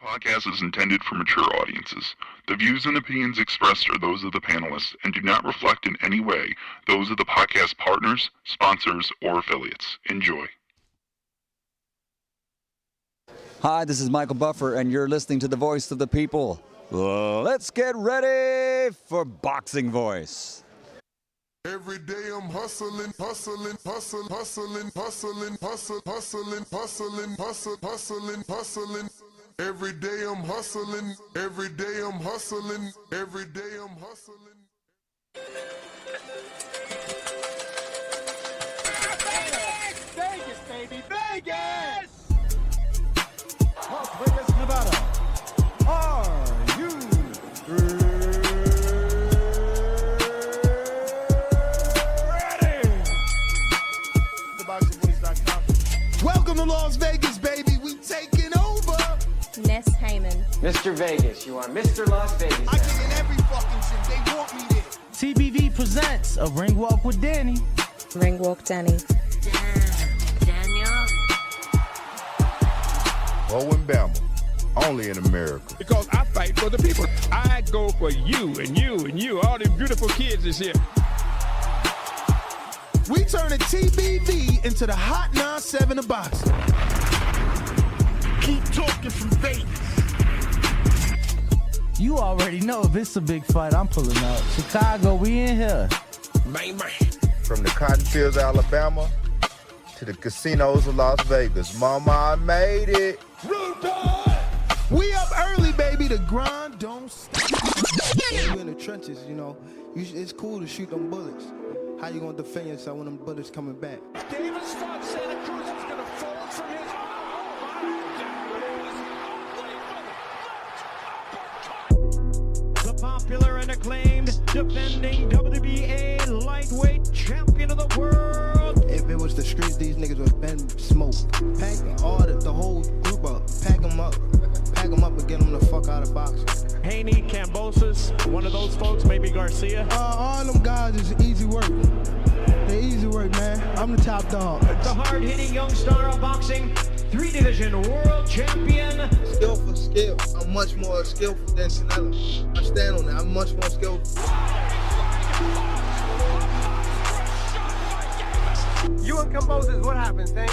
Podcast is intended for mature audiences. The views and opinions expressed are those of the panelists and do not reflect in any way those of the podcast partners, sponsors, or affiliates. Enjoy. Hi, this is Michael Buffer, and you're listening to the Voice of the People. Let's get ready for Boxing Voice. Every day I'm hustling, hustling, hustling, hustling, hustling, hustling, hustling, hustling, hustling, hustling, hustling. Every day I'm hustling, every day I'm hustling, every day I'm hustling. Vegas, baby, Vegas! Las Vegas, Nevada. Are you ready? TheBoxingVoice.com. Welcome to Las Vegas, baby. We taking over. Ness Heyman. Mr. Vegas, you are Mr. Las Vegas. I get in every fucking shit. They want me there. TBV presents a ring walk with Danny. Ring Walk Danny. Daniel. Owen Bama, only in America. Because I fight for the people. I go for you and you and you. All these beautiful kids is here. We turning TBV into the Hot 97 of boxing. Keep talking from Vegas. You already know if it's a big fight, I'm pulling out. Chicago, we in here. Bang, bang. From the cotton fields of Alabama to the casinos of Las Vegas. Mama, I made it. We up early, baby. The grind don't stop. You in the trenches, you know. It's cool to shoot them bullets. How you gonna defend yourself when them bullets coming back? Davis thought Santa Cruz was going to fold from his... The popular and acclaimed defending WBA lightweight champion of the world. If it was the streets, these niggas would have been smoked. Pack the whole group up. Pack them up and get them the fuck out of boxing. Haney, Cambosis, one of those folks, maybe Garcia. All them guys is easy work. They easy work, man. I'm the top dog. The hard-hitting young star of boxing, 3-division world champion. Skill for skill. I'm much more skillful than Canelo. I stand on that. I'm much more skillful. You and Cambosis, what happens, Tank?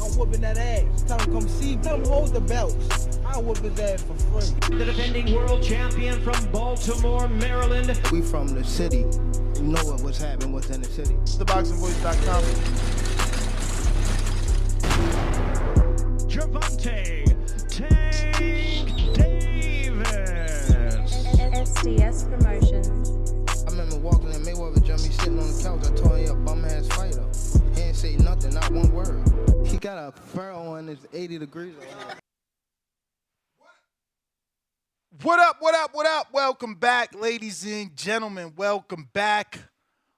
I'm whooping that ass. Tell him come see me. Tell him hold the belts. I whoop his ass for free. The defending world champion from Baltimore, Maryland. We from the city. You know what's happening, what's in the city. TheBoxingVoice.com. Gervonta Tank Davis. SDS Promotions. I remember walking in Mayweather gym, he sitting on the couch. I told him he a bum ass fighter. He ain't say nothing, not one word. He got a furrow on his 80 degrees. What up, what up, what up? Welcome back, ladies and gentlemen. Welcome back.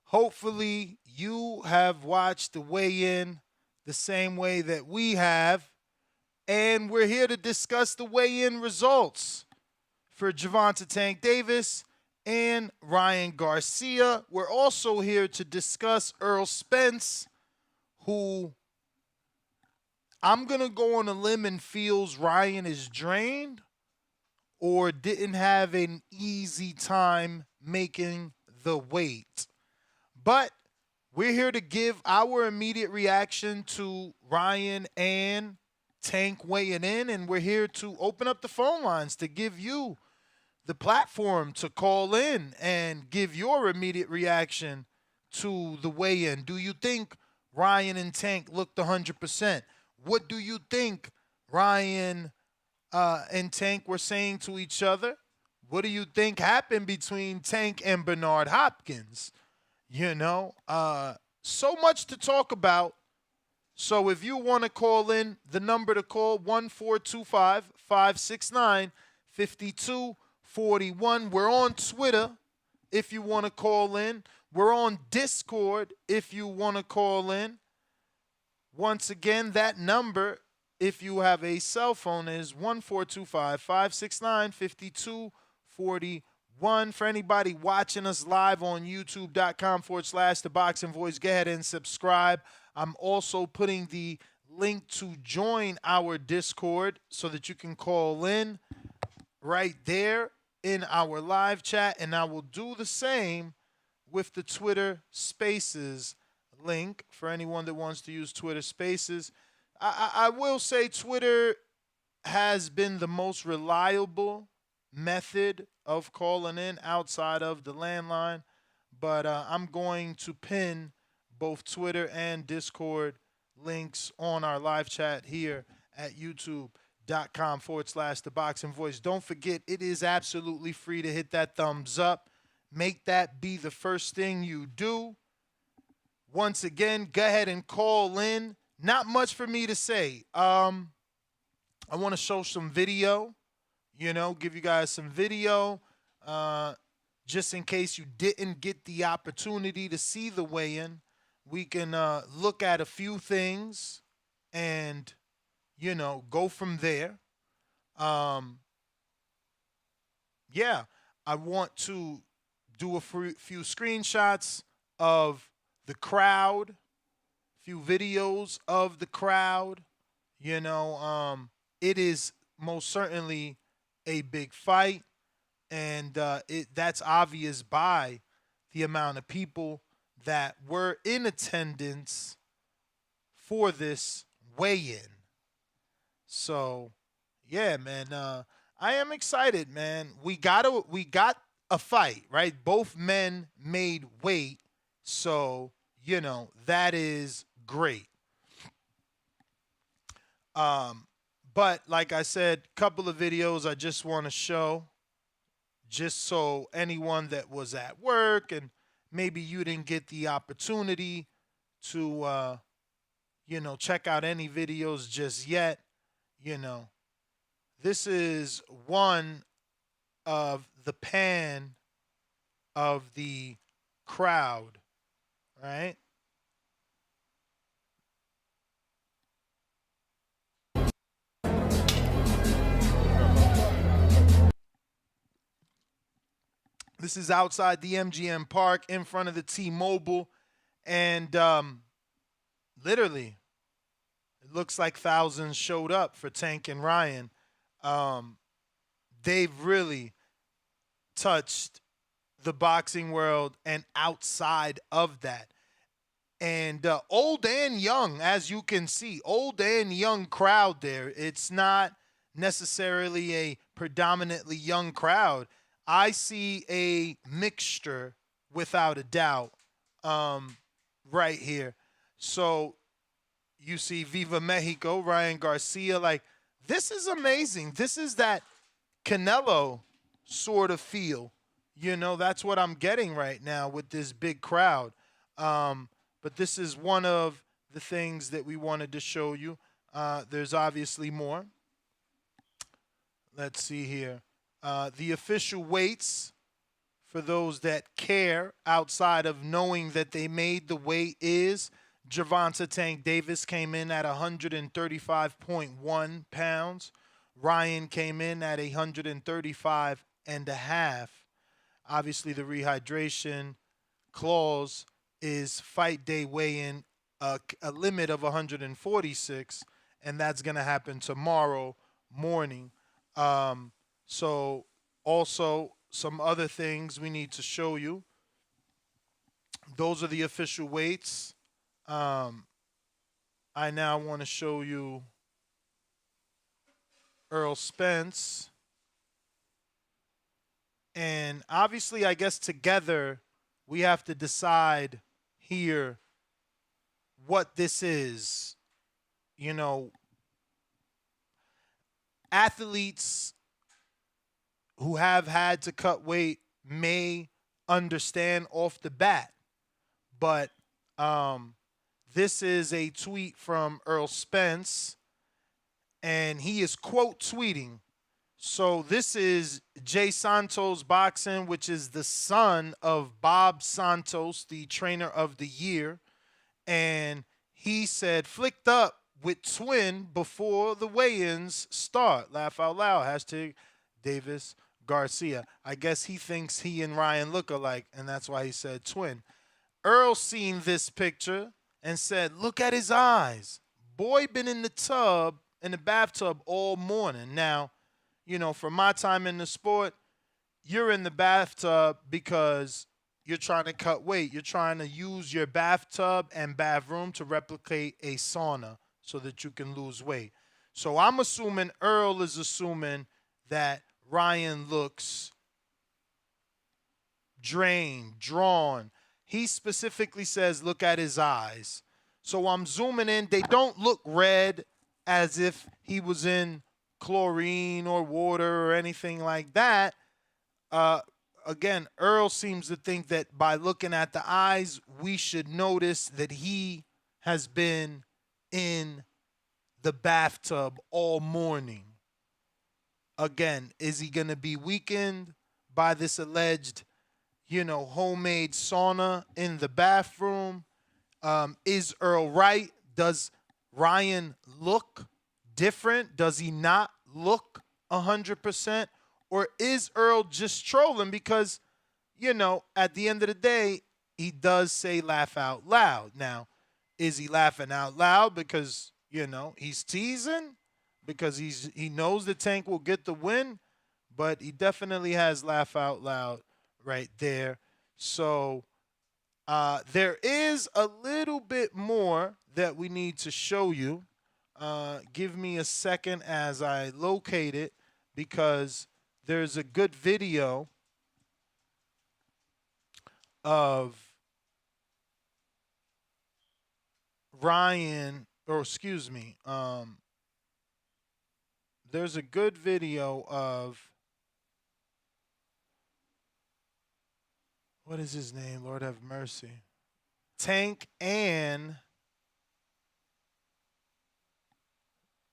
Hopefully, you have watched the weigh-in the same way that we have. And we're here to discuss the weigh-in results for Gervonta Tank Davis and Ryan Garcia. We're also here to discuss Errol Spence, who I'm going to go on a limb and feels Ryan is drained or didn't have an easy time making the weight. But we're here to give our immediate reaction to Ryan and Tank weighing in, and we're here to open up the phone lines to give you the platform to call in and give your immediate reaction to the weigh-in. Do you think Ryan and Tank looked 100%? What do you think Ryan and Tank were saying to each other? What do you think happened between Tank and Bernard Hopkins? You know, so much to talk about. So if you want to call in, the number to call, 1-425-569-5241. We're on Twitter if you want to call in. We're on Discord if you want to call in. Once again, that number, if you have a cell phone, is 1-425-569-5241. For anybody watching us live on youtube.com/The Boxing Voice, go ahead and subscribe. I'm also putting the link to join our Discord so that you can call in right there in our live chat. And I will do the same with the Twitter Spaces link for anyone that wants to use Twitter Spaces. I will say Twitter has been the most reliable method of calling in outside of the landline, but I'm going to pin both Twitter and Discord links on our live chat here at youtube.com/The Boxing Voice. Don't forget, it is absolutely free to hit that thumbs up. Make that be the first thing you do. Once again, go ahead and call in. Not much for me to say. I want to show some video, give you guys some video, just in case you didn't get the opportunity to see the weigh-in. We can look at a few things and, go from there. Yeah, I want to do a few screenshots of the crowd, few videos of the crowd. It is most certainly a big fight, and that's obvious by the amount of people that were in attendance for this weigh-in. So, yeah, man, I am excited, man. We got a fight, right? Both men made weight, so that is great. But like I said, couple of videos I just want to show, just so anyone that was at work and maybe you didn't get the opportunity to, check out any videos just yet, this is one of the pan of the crowd, right? This is outside the MGM Park in front of the T-Mobile. And literally, it looks like thousands showed up for Tank and Ryan. They've really touched the boxing world and outside of that. And old and young, as you can see, old and young crowd there. It's not necessarily a predominantly young crowd. I see a mixture, without a doubt, right here. So you see Viva Mexico, Ryan Garcia. Like, this is amazing. This is that Canelo sort of feel. That's what I'm getting right now with this big crowd. But this is one of the things that we wanted to show you. There's obviously more. Let's see here. The official weights, for those that care outside of knowing that they made the weight, is Gervonta Tank Davis came in at 135.1 pounds. Ryan came in at 135.5. Obviously, the rehydration clause is fight day weigh-in, a limit of 146, and that's going to happen tomorrow morning. So also some other things we need to show you. Those are the official weights. I now want to show you Errol Spence. And obviously, I guess together we have to decide here what this is. Athletes who have had to cut weight may understand off the bat, but this is a tweet from Errol Spence, and he is quote tweeting. So this is Jay Santos Boxing, which is the son of Bob Santos, the trainer of the year, and he said, "Flicked up with twin before the weigh-ins start." Laugh out loud. Hashtag Davis Garcia. I guess he thinks he and Ryan look alike, and that's why he said twin. Earl seen this picture and said, "Look at his eyes. boy been in the bathtub all morning. Now, from my time in the sport, you're in the bathtub because you're trying to cut weight. You're trying to use your bathtub and bathroom to replicate a sauna so that you can lose weight. So I'm assuming Earl is assuming that Ryan looks drained, drawn. He specifically says, look at his eyes. So I'm zooming in. They don't look red as if he was in chlorine or water or anything like that. Again, Earl seems to think that by looking at the eyes, we should notice that he has been in the bathtub all morning. Again, is he going to be weakened by this alleged, homemade sauna in the bathroom? Is Earl right? Does Ryan look different? Does he not look 100%? Or is Earl just trolling because, at the end of the day, he does say laugh out loud. Now, is he laughing out loud because, he's teasing? Because he knows the Tank will get the win? But he definitely has laugh out loud right there. So there is a little bit more that we need to show you. Give me a second as I locate it, because there's a good video of Ryan, or excuse me, there's a good video of, what is his name? Lord have mercy. Tank and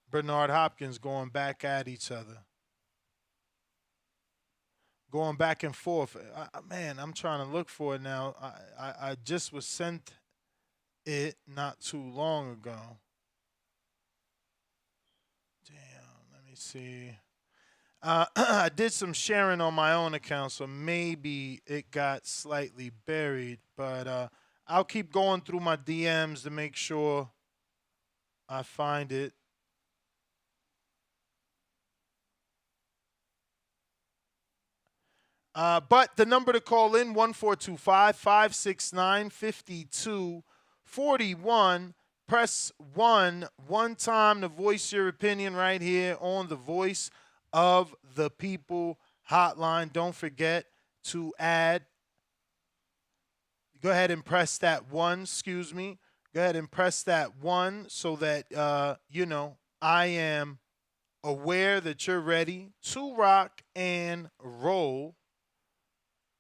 Bernard Hopkins going back at each other. Going back and forth. Man, I'm trying to look for it now. I just was sent it not too long ago. Damn, let me see. I did some sharing on my own account, so maybe it got slightly buried. But I'll keep going through my DMs to make sure I find it. But the number to call in, 1425-569-5241. Press 1 one time to voice your opinion right here on the Voice of the People hotline. Don't forget to add. Go ahead and press that 1, excuse me. Go ahead and press that 1 so that, I am aware that you're ready to rock and roll.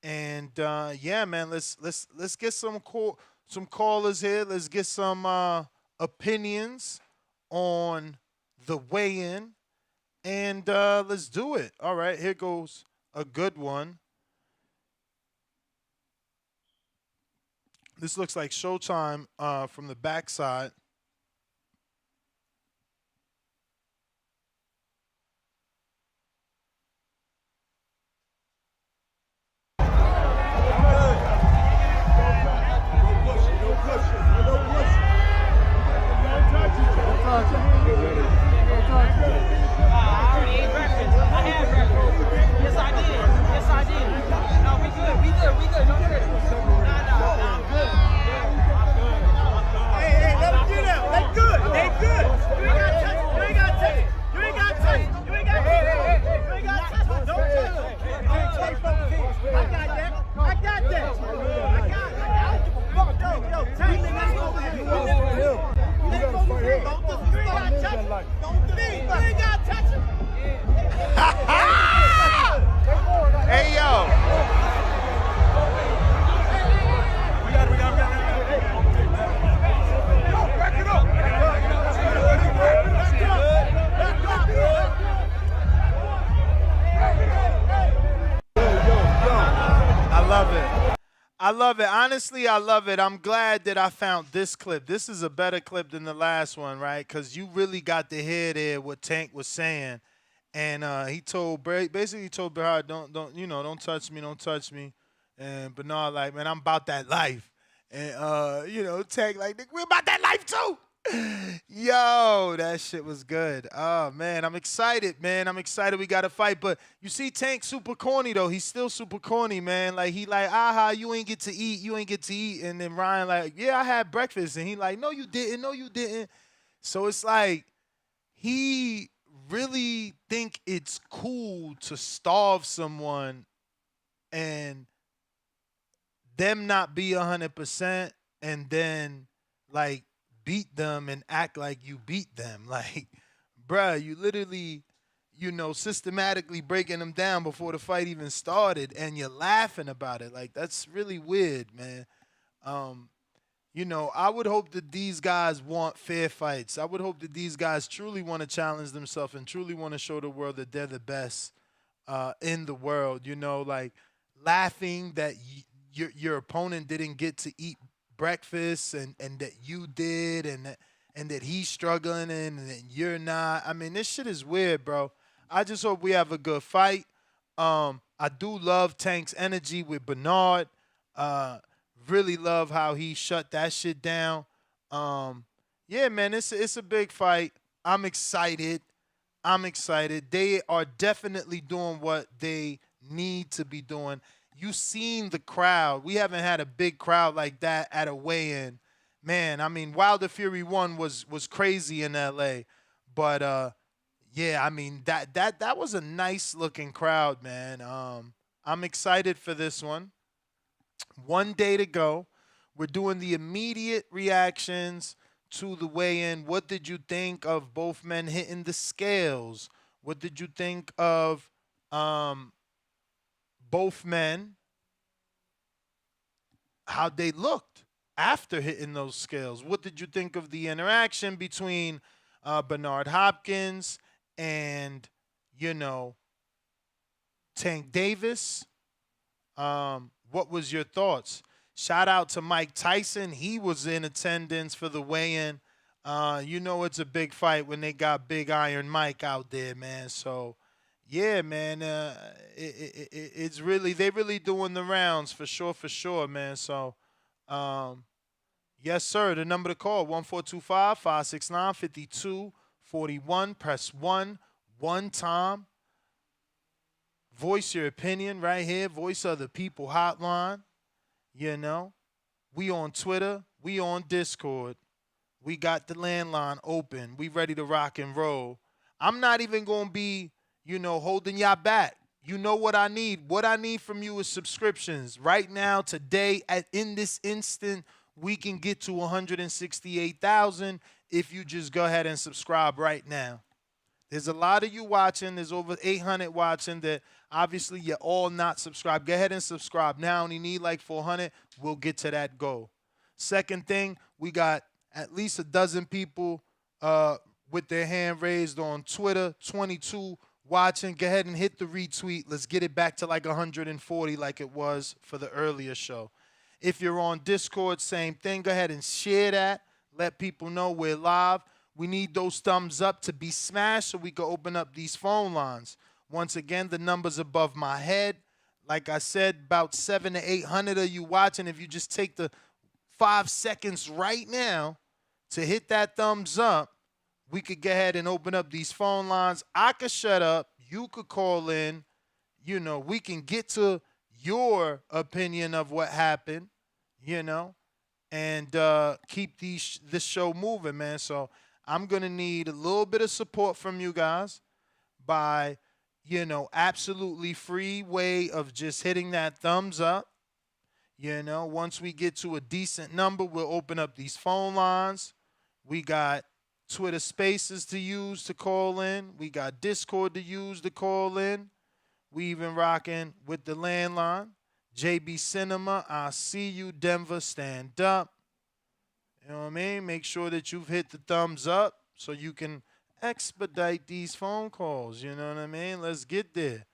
And yeah, man, let's get some callers here. Let's get some opinions on the weigh-in, and let's do it. All right, here goes a good one. This looks like Showtime from the backside. Hey, yo. I love it. Honestly, I love it. I'm glad that I found this clip. This is a better clip than the last one, right? Because you really got to hear there what Tank was saying. And he told Bernard, don't touch me, don't touch me. And Bernard like, man, I'm about that life. And Tank like, we're about that life too. Yo, that shit was good. Oh man, I'm excited, man. I'm excited we got to fight. But you see, Tank super corny though. He's still super corny, man. Like he like, aha, you ain't get to eat, you ain't get to eat. And then Ryan like, yeah, I had breakfast. And he like, no, you didn't, no, you didn't. So it's like he really think it's cool to starve someone and them not be 100% and then like beat them and act like you beat them. Like, bruh, you literally, systematically breaking them down before the fight even started and you're laughing about it. Like, that's really weird, man. Um, I would hope that these guys want fair fights. I would hope that these guys truly want to challenge themselves and truly want to show the world that they're the best in the world. Like laughing that your opponent didn't get to eat breakfast and that you did and that he's struggling and that you're not. I mean, this shit is weird, bro. I just hope we have a good fight. I do love Tank's energy with Bernard. Really love how he shut that shit down. Yeah, man, it's a big fight. I'm excited. I'm excited. They are definitely doing what they need to be doing. You seen the crowd. We haven't had a big crowd like that at a weigh-in. Man, I mean, Wilder Fury 1 was crazy in LA. But yeah, I mean that was a nice looking crowd, man. I'm excited for this one. 1 day to go. We're doing the immediate reactions to the weigh-in. What did you think of both men hitting the scales? What did you think of both men, how they looked after hitting those scales? What did you think of the interaction between Bernard Hopkins and, Tank Davis? What was your thoughts? Shout out to Mike Tyson. He was in attendance for the weigh-in. It's a big fight when they got Big Iron Mike out there, man. So, yeah, man, it's really, they really doing the rounds for sure, man. So, yes, sir. The number to call, 1-425-569-5241. Press 1 time. Voice your opinion right here. Voice of the People hotline. We on Twitter. We on Discord. We got the landline open. We ready to rock and roll. I'm not even going to be, holding y'all back. You know what I need. What I need from you is subscriptions. Right now, today, in this instant, we can get to 168,000 if you just go ahead and subscribe right now. There's a lot of you watching. There's over 800 watching that obviously you're all not subscribed. Go ahead and subscribe now. Only need like 400. We'll get to that goal. Second thing, we got at least a dozen people with their hand raised on Twitter, 22 watching. Go ahead and hit the retweet. Let's get it back to like 140 like it was for the earlier show. If you're on Discord, same thing. Go ahead and share that. Let people know we're live. We need those thumbs up to be smashed so we can open up these phone lines. Once again, the number's above my head. Like I said, about 700 to 800 of you watching. If you just take the 5 seconds right now to hit that thumbs up, we could go ahead and open up these phone lines. I could shut up. You could call in. We can get to your opinion of what happened, and keep this show moving, man. So I'm going to need a little bit of support from you guys by, absolutely free way of just hitting that thumbs up. Once we get to a decent number, we'll open up these phone lines. We got Twitter Spaces to use to call in. We got Discord to use to call in. We even rocking with the landline. JB Cinema, I see you. Denver, stand up. You know what I mean? Make sure that you've hit the thumbs up so you can expedite these phone calls. You know what I mean? Let's get there.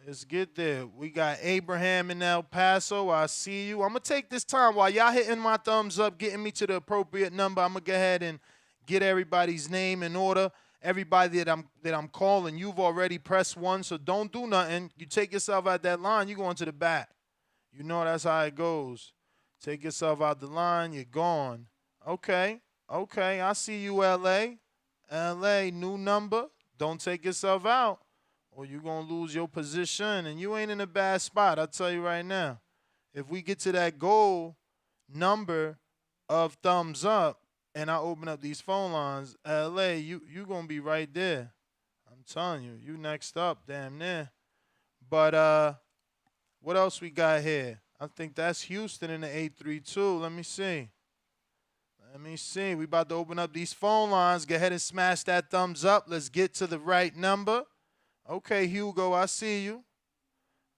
Let's get there. We got Abraham in El Paso. I see you. I'm going to take this time while y'all hitting my thumbs up, getting me to the appropriate number. I'm going to go ahead and get everybody's name in order. Everybody that I'm calling, you've already pressed 1, so don't do nothing. You take yourself out that line, you going to the back. That's how it goes. Take yourself out the line, you're gone. Okay. Okay, I see you, LA. LA, new number. Don't take yourself out, or you're going to lose your position, and you ain't in a bad spot. I'll tell you right now. If we get to that goal number of thumbs up, and I open up these phone lines, LA, you going to be right there. I'm telling you, you next up, damn near. But what else we got here? I think that's Houston in the 832. Let me see. Let me see. We about to open up these phone lines. Go ahead and smash that thumbs up. Let's get to the right number. Okay, Hugo, I see you.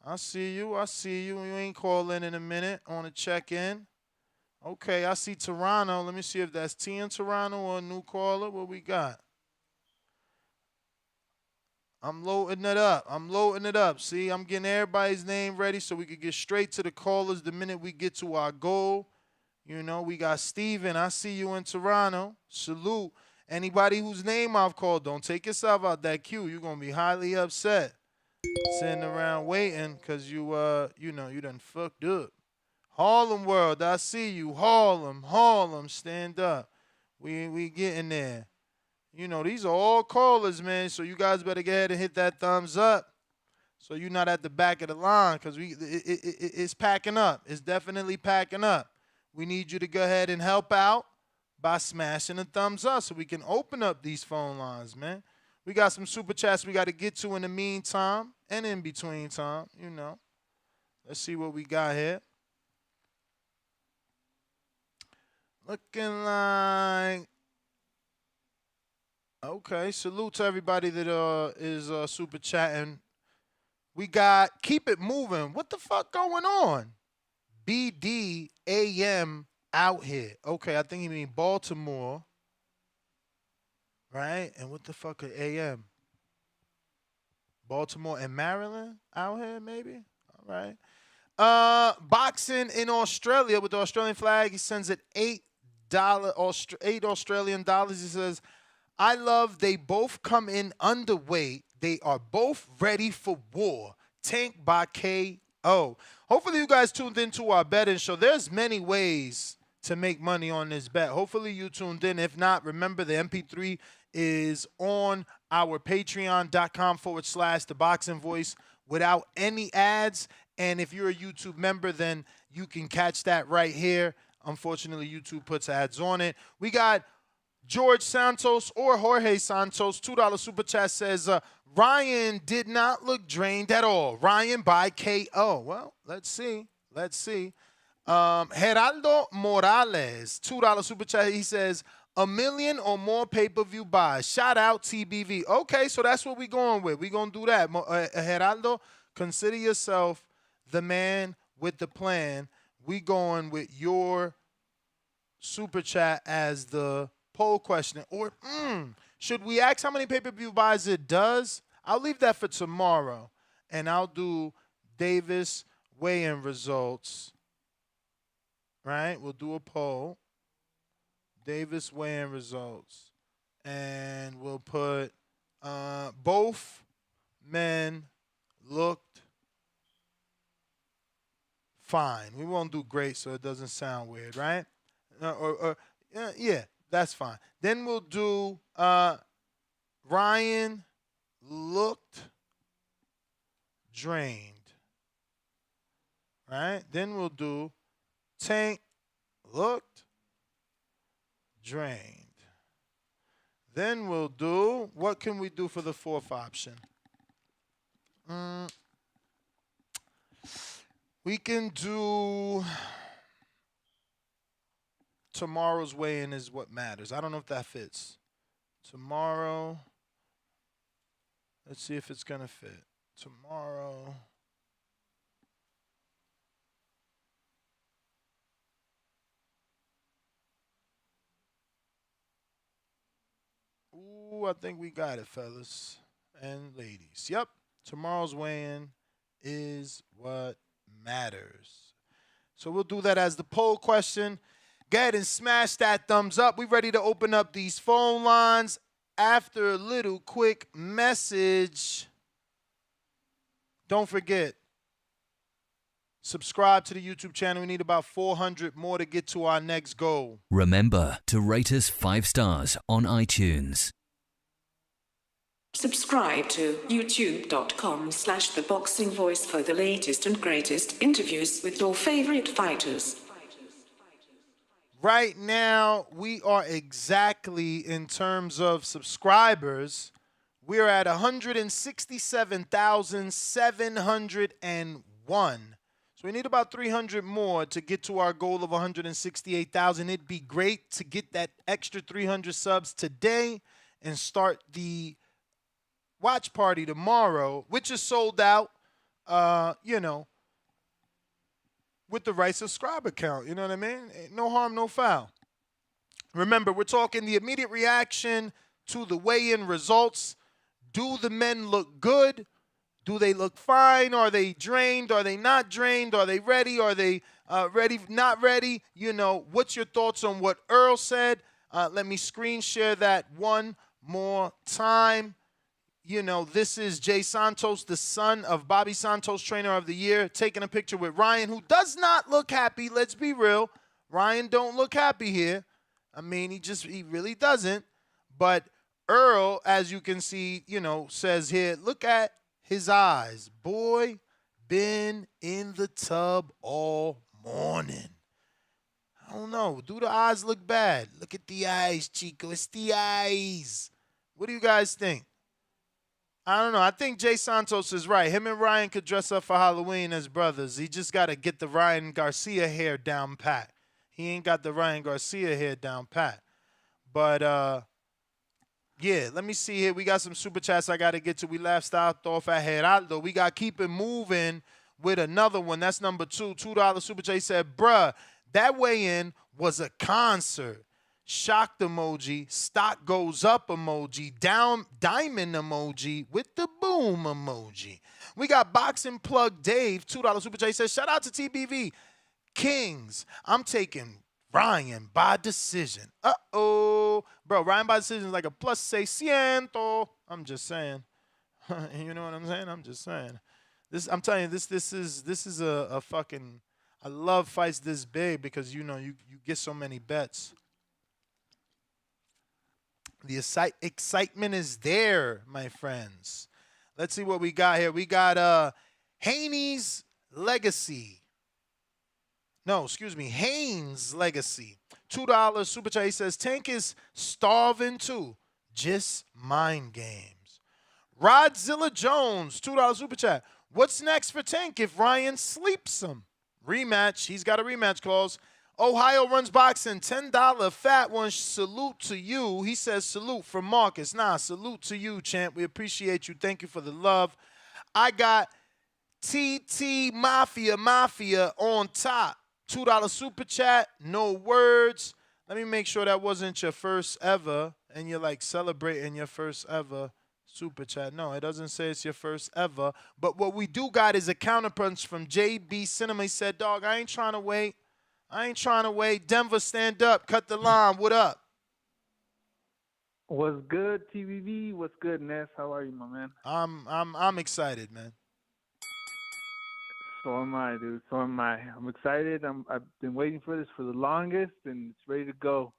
I see you. I see you. You ain't calling in a minute on a check-in. Okay, I see Toronto. Let me see if that's T in Toronto or a new caller. What we got? I'm loading it up. I'm loading it up. See, I'm getting everybody's name ready so we can get straight to the callers the minute we get to our goal. You know, we got Steven. I see you in Toronto. Salute. Anybody whose name I've called, don't take yourself out that queue. You're going to be highly upset. Sitting around waiting because you done fucked up. Harlem World, I see you. Harlem, stand up. We getting there. You know, these are all callers, man, so you guys better go ahead and hit that thumbs up so you're not at the back of the line because it's packing up. It's definitely packing up. We need you to go ahead and help out by smashing the thumbs up so we can open up these phone lines, man. We got some super chats we got to get to in the meantime and in between time, you know. Let's see what we got here. Looking like... Okay, salute to everybody that is super chatting. We got Keep It Moving. What the fuck going on? BDAM out here. Okay, I think he mean Baltimore. Right? And what the fuck are AM? Baltimore and Maryland out here, maybe? All right. Boxing in Australia with the Australian flag. He sends it $8 Australian dollars. He says, I love they both come in underweight. They are both ready for war. Tank by KO. Hopefully you guys tuned into our betting show. There's many ways to make money on this bet. Hopefully you tuned in. If not, remember the MP3 is on our patreon.com/The Boxing Voice without any ads. And if you're a YouTube member, then you can catch that right here. Unfortunately, YouTube puts ads on it. We got George Santos or Jorge Santos, $2 super chat says, Ryan did not look drained at all. Ryan by KO. Well, let's see. Let's see. Geraldo Morales, $2 super chat. He says, 1 million or more pay-per-view buys. Shout out TBV. Okay, so that's what we're going with. We're going to do that. Geraldo, consider yourself the man with the plan. We going with your super chat as the poll question. Or should we ask how many pay-per-view buys it does? I'll leave that for tomorrow. And I'll do Davis weigh-in results. Right? We'll do a poll. Davis weigh-in results. And we'll put both men looked fine. We won't do great so it doesn't sound weird, right? Yeah, that's fine. Then we'll do Ryan looked drained. Right? Then we'll do Tank looked drained. Then we'll do, what can we do for the fourth option? We can do tomorrow's weigh-in is what matters. I don't know if that fits. Tomorrow, let's see if it's going to fit. Tomorrow. Ooh, I think we got it, fellas and ladies. Yep, tomorrow's weigh-in is what matters. So we'll do that as the poll question. Go ahead and smash that thumbs up. We're ready to open up these phone lines after a little quick message. Don't forget, Subscribe to the YouTube channel. We need about 400 more to get to our next goal. Remember to rate us 5 stars on iTunes. Subscribe to youtube.com/theboxingvoice for the latest and greatest interviews with your favorite fighters. Right now, we are exactly, in terms of subscribers, we're at 167,701. So we need about 300 more to get to our goal of 168,000. It'd be great to get that extra 300 subs today and start the watch party tomorrow, which is sold out, with the right subscriber count. You know what I mean? No harm, no foul. Remember, we're talking the immediate reaction to the weigh-in results. Do the men look good? Do they look fine? Are they drained? Are they not drained? Are they ready? Are they ready, not ready? You know, what's your thoughts on what Earl said? Let me screen share that one more time. You know, this is Jay Santos, the son of Bobby Santos, Trainer of the Year, taking a picture with Ryan, who does not look happy. Let's be real. Ryan don't look happy here. I mean, he really doesn't. But Earl, as you can see, says here, look at his eyes. Boy, been in the tub all morning. I don't know. Do the eyes look bad? Look at the eyes, Chico. It's the eyes. What do you guys think? I don't know. I think Jay Santos is right. Him and Ryan could dress up for Halloween as brothers. He just got to get the Ryan Garcia hair down pat. He ain't got the Ryan Garcia hair down pat. But, yeah, let me see here. We got some super chats I got to get to. We last stopped off at Geraldo. We got to keep it moving with another one. That's number 2. $2 super chat. He said, bruh, that weigh-in was a concert. Shocked emoji, stock goes up emoji, down diamond emoji with the boom emoji. We got Boxing Plug Dave, $2 super chat. He says, shout out to TBV. Kings, I'm taking Ryan by decision. Uh-oh. Bro, Ryan by decision is like a plus 600. I'm just saying. You know what I'm saying? I'm just saying. I'm telling you, this is a fucking, I love fights this big because, you get so many bets. The excitement is there, my friends. Let's see what we got here. We got Haney's Legacy. No, excuse me, Haynes Legacy. $2 super chat. He says, Tank is starving too. Just mind games. Rodzilla Jones, $2 super chat. What's next for Tank if Ryan sleeps him? Rematch. He's got a rematch clause. Ohio Runs Boxing, $10 fat one. Salute to you. He says salute from Marcus. Nah, salute to you, champ. We appreciate you. Thank you for the love. I got TT Mafia on top. $2 super chat. No words. Let me make sure that wasn't your first ever and you're like celebrating your first ever super chat. No, it doesn't say it's your first ever. But what we do got is a counterpunch from JB Cinema. He said, dog, I ain't trying to wait. Denver, stand up. Cut the line. What up? What's good, TVV? What's good, Ness? How are you, my man? I'm excited, man. So am I, dude. So am I. I'm excited. I've been waiting for this for the longest, and it's ready to go.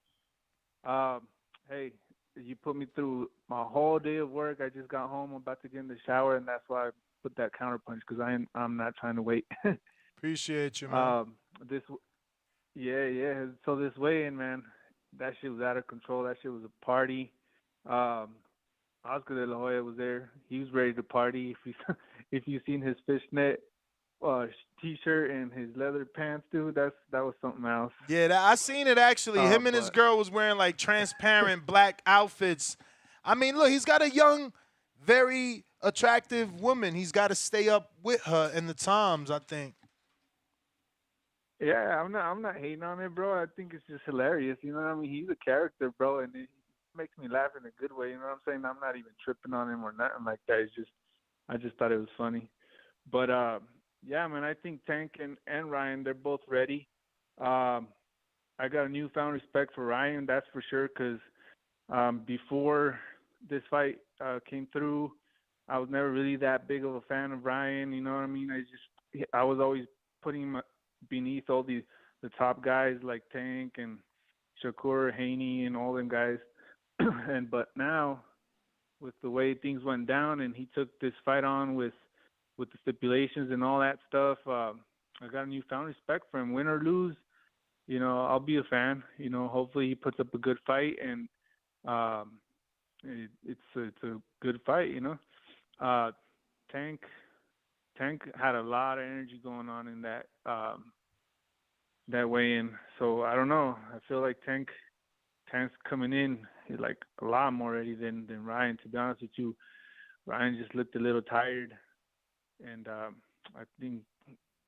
Hey, you put me through my whole day of work. I just got home. I'm about to get in the shower, and that's why I put that counterpunch because I'm not trying to wait. Appreciate you, man. Yeah. So this weigh-in, man, that shit was out of control. That shit was a party. Oscar De La Hoya was there. He was ready to party. If you seen his fishnet T-shirt and his leather pants, dude, that was something else. Yeah, I seen it actually. Him and his girl was wearing like transparent black outfits. I mean, look, he's got a young, very attractive woman. He's got to stay up with her in the times, I think. Yeah, I'm not hating on it, bro. I think it's just hilarious. You know what I mean? He's a character, bro, and it makes me laugh in a good way. You know what I'm saying? I'm not even tripping on him or nothing like that. I just thought it was funny. But yeah, man, I think Tank and Ryan, they're both ready. I got a newfound respect for Ryan, that's for sure, because before this fight came through, I was never really that big of a fan of Ryan. You know what I mean? I was always putting him beneath all the top guys like Tank and Shakur, Haney, and all them guys. But now, with the way things went down, and he took this fight on with the stipulations and all that stuff, I got a newfound respect for him. Win or lose, I'll be a fan. Hopefully he puts up a good fight, and it's a good fight. Tank had a lot of energy going on in that weigh-in. So I don't know. I feel like Tank's coming in like a lot more ready than Ryan. To be honest with you, Ryan just looked a little tired, and I think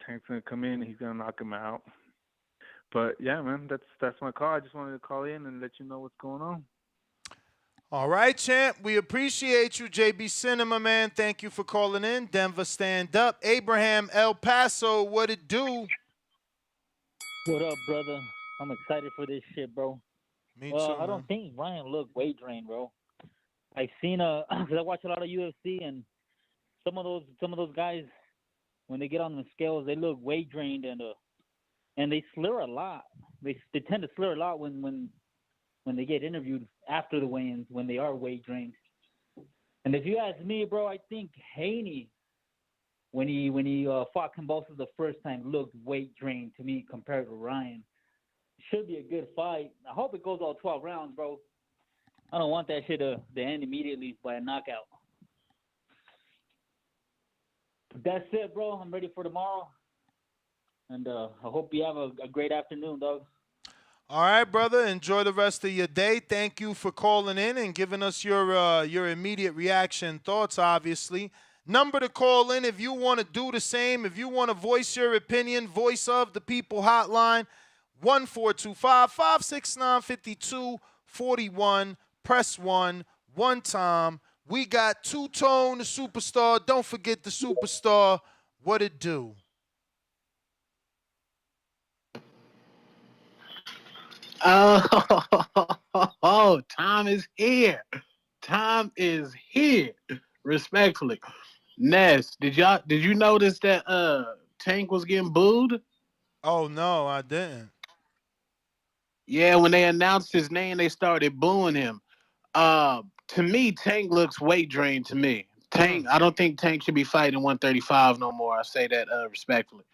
Tank's gonna come in. He's gonna knock him out. But yeah, man, that's my call. I just wanted to call in and let you know what's going on. All right, champ. We appreciate you, JB Cinema, man. Thank you for calling in. Denver, stand up. Abraham, El Paso, what it do? What up, brother? I'm excited for this shit, bro. Me too, I don't think Ryan looked weight drained, bro. I've seen because I watch a lot of UFC, and some of those guys, when they get on the scales, they look weight drained, and they slur a lot. They tend to slur a lot when they get interviewed after the weigh-ins, when they are weight drained. And if you ask me, bro, I think Haney, when he fought Kambosos the first time, looked weight drained to me compared to Ryan. Should be a good fight. I hope it goes all 12 rounds, bro. I don't want that shit to end immediately by a knockout. But that's it, bro. I'm ready for tomorrow. And I hope you have a great afternoon, dog. All right, brother. Enjoy the rest of your day. Thank you for calling in and giving us your immediate reaction thoughts, obviously. Number to call in if you want to do the same. If you want to voice your opinion, Voice of the People hotline, 1-425-569-5241. Press 1 time. We got Two-Tone, the superstar. Don't forget the superstar. What it do? Oh, time is here. Time is here. Respectfully. Ness, did you notice that Tank was getting booed? Oh no, I didn't. Yeah, when they announced his name, they started booing him. To me, Tank looks weight drained to me. Tank, I don't think Tank should be fighting 135 no more. I say that respectfully.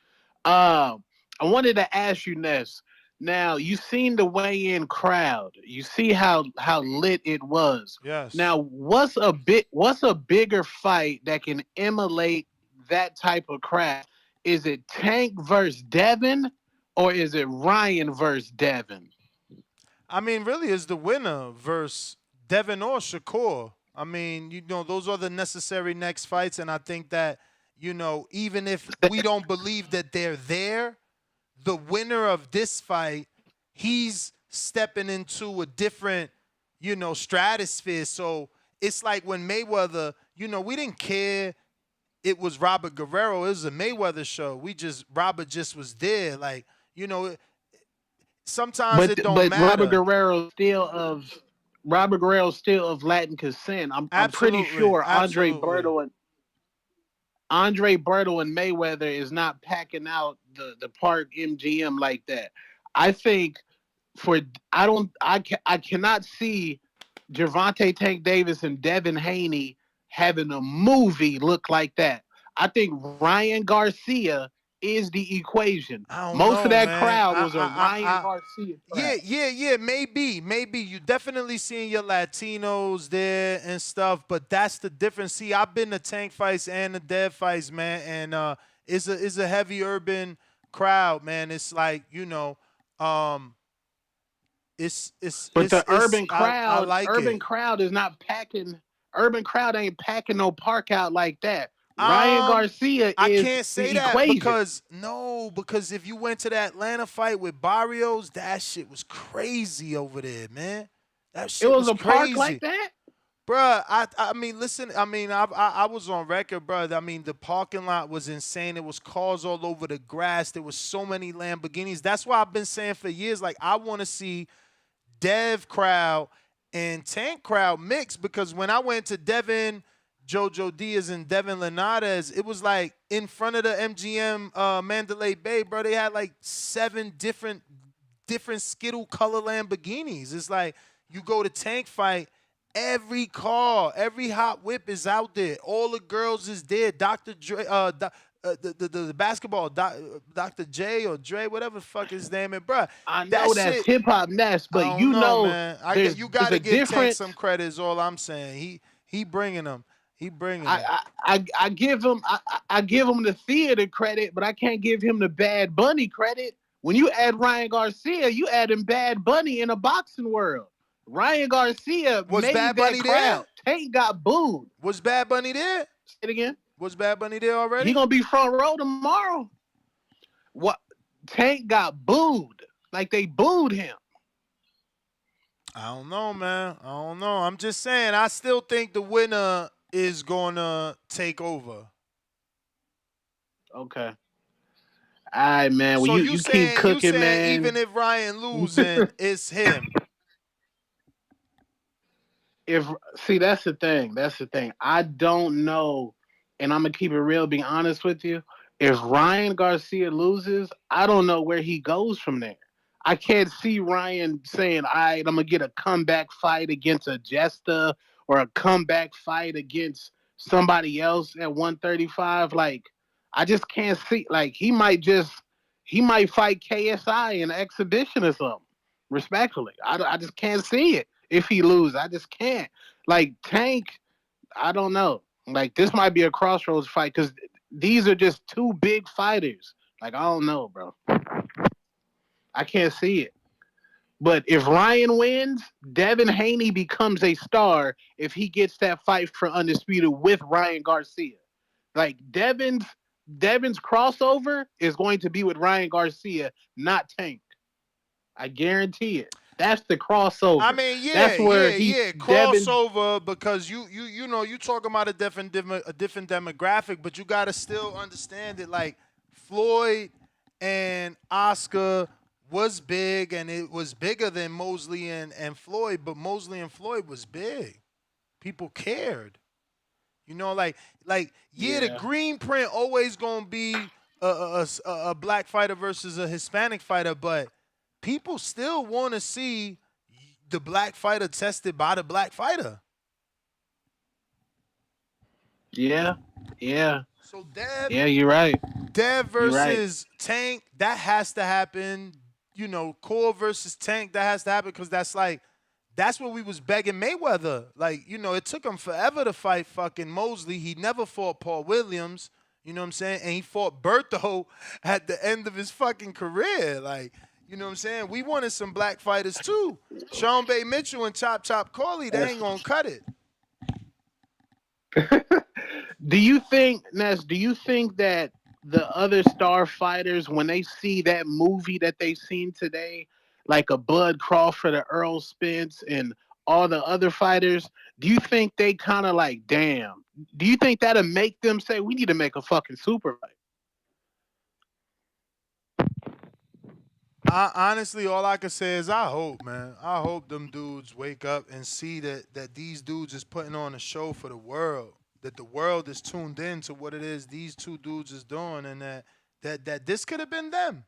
I wanted to ask you, Ness. Now, you've seen the weigh-in crowd. You see how lit it was. Yes. Now, what's a bigger fight that can emulate that type of crowd? Is it Tank versus Devin, or is it Ryan versus Devin? I mean, really, it's the winner versus Devin or Shakur. I mean, those are the necessary next fights, and I think that, even if we don't believe that they're there, the winner of this fight, he's stepping into a different, stratosphere. So it's like when Mayweather, we didn't care it was Robert Guerrero. It was a Mayweather show. Robert just was there. Like, sometimes it don't matter. But Robert Guerrero's still of Latin descent. I'm pretty sure Andre Berto and Mayweather is not packing out the Park MGM like that. I think I cannot see Gervonta Tank Davis and Devin Haney having a movie look like that. I think Ryan Garcia is the equation. Most of that crowd was a Ryan Garcia crowd. Yeah, maybe. You definitely seeing your Latinos there and stuff, but that's the difference. See, I've been to Tank fights and the Dev fights, man, and it's a heavy urban crowd, man. It's like, urban crowd is not packing. Urban crowd ain't packing no park out like that. Ryan Garcia is I can't say the that equation. because if you went to that Atlanta fight with Barrios, that shit was crazy over there, man. That shit was a crazy. park like that? Bruh, I mean, listen, I mean, I was on record, bruh. I mean, the parking lot was insane. It was cars all over the grass. There was so many Lamborghinis. That's why I've been saying for years, like, I want to see Dev crowd and Tank crowd mix, because when I went to Devin Jojo Diaz and Devin Linares, it was like in front of the MGM Mandalay Bay, bro. They had like 7 different Skittle color Lamborghinis. It's like you go to Tank fight, every car, every hot whip is out there. All the girls is there. Dr. Dre, the basketball, Dr. J or Dre, whatever the fuck his name is, bro. I know that's hip hop Ness, but I you don't know, man. You got to give Tank difference. some credit. Is all I'm saying. He bringing them. He bringing them. I give him the theater credit, but I can't give him the Bad Bunny credit. When you add Ryan Garcia, you add him Bad Bunny in a boxing world. Ryan Garcia was made Bad that Bunny crowd. there? Tank got booed. Was Bad Bunny there? Say it again. Was Bad Bunny there already? He gonna be front row tomorrow. What? Tank got booed. Like they booed him. I don't know, man. I don't know. I'm just saying. I still think the winner is gonna take over. Okay. All right, man. Well, so you keep cooking, man. Even if Ryan losing, it's him. That's the thing. That's the thing. I don't know, and I'm gonna keep it real, being honest with you. If Ryan Garcia loses, I don't know where he goes from there. I can't see Ryan saying, all right, I'm gonna get a comeback fight against a Jester or a comeback fight against somebody else at 135. Like, I just can't see. Like, he might fight KSI in an exhibition or something. Respectfully, I just can't see it. If he loses, I just can't. Like Tank, I don't know. Like this might be a crossroads fight because these are just 2 big fighters. Like I don't know, bro. I can't see it. But if Ryan wins, Devin Haney becomes a star if he gets that fight for Undisputed with Ryan Garcia. Like Devin's crossover is going to be with Ryan Garcia, not Tank. I guarantee it. That's the crossover. I mean, that's where crossover because you know you talking about a different demographic, but you got to still understand it. Like Floyd and Oscar was big, and it was bigger than Mosley and Floyd, but Mosley and Floyd was big. People cared. You know, like the green print always gonna be a black fighter versus a Hispanic fighter, but people still want to see the black fighter tested by the black fighter. Yeah. So Dev. Yeah, you're right. Dev versus Tank, that has to happen. You know, Core versus Tank, that has to happen because that's what we was begging Mayweather. Like, you know, it took him forever to fight fucking Mosley. He never fought Paul Williams. You know what I'm saying? And he fought Berto at the end of his fucking career. Like, you know what I'm saying? We wanted some black fighters too. Sean Bay Mitchell and Chop Corley, they ain't gonna cut it. Do you think that the other star fighters, when they see that movie that they've seen today, like a Bud Crawford, a Errol Spence, and all the other fighters, do you think they kind of like, damn? Do you think that'll make them say, we need to make a fucking super fight? Honestly, all I can say is I hope, man. I hope them dudes wake up and see that these dudes is putting on a show for the world. That the world is tuned in to what it is these 2 dudes is doing, and that this could have been them.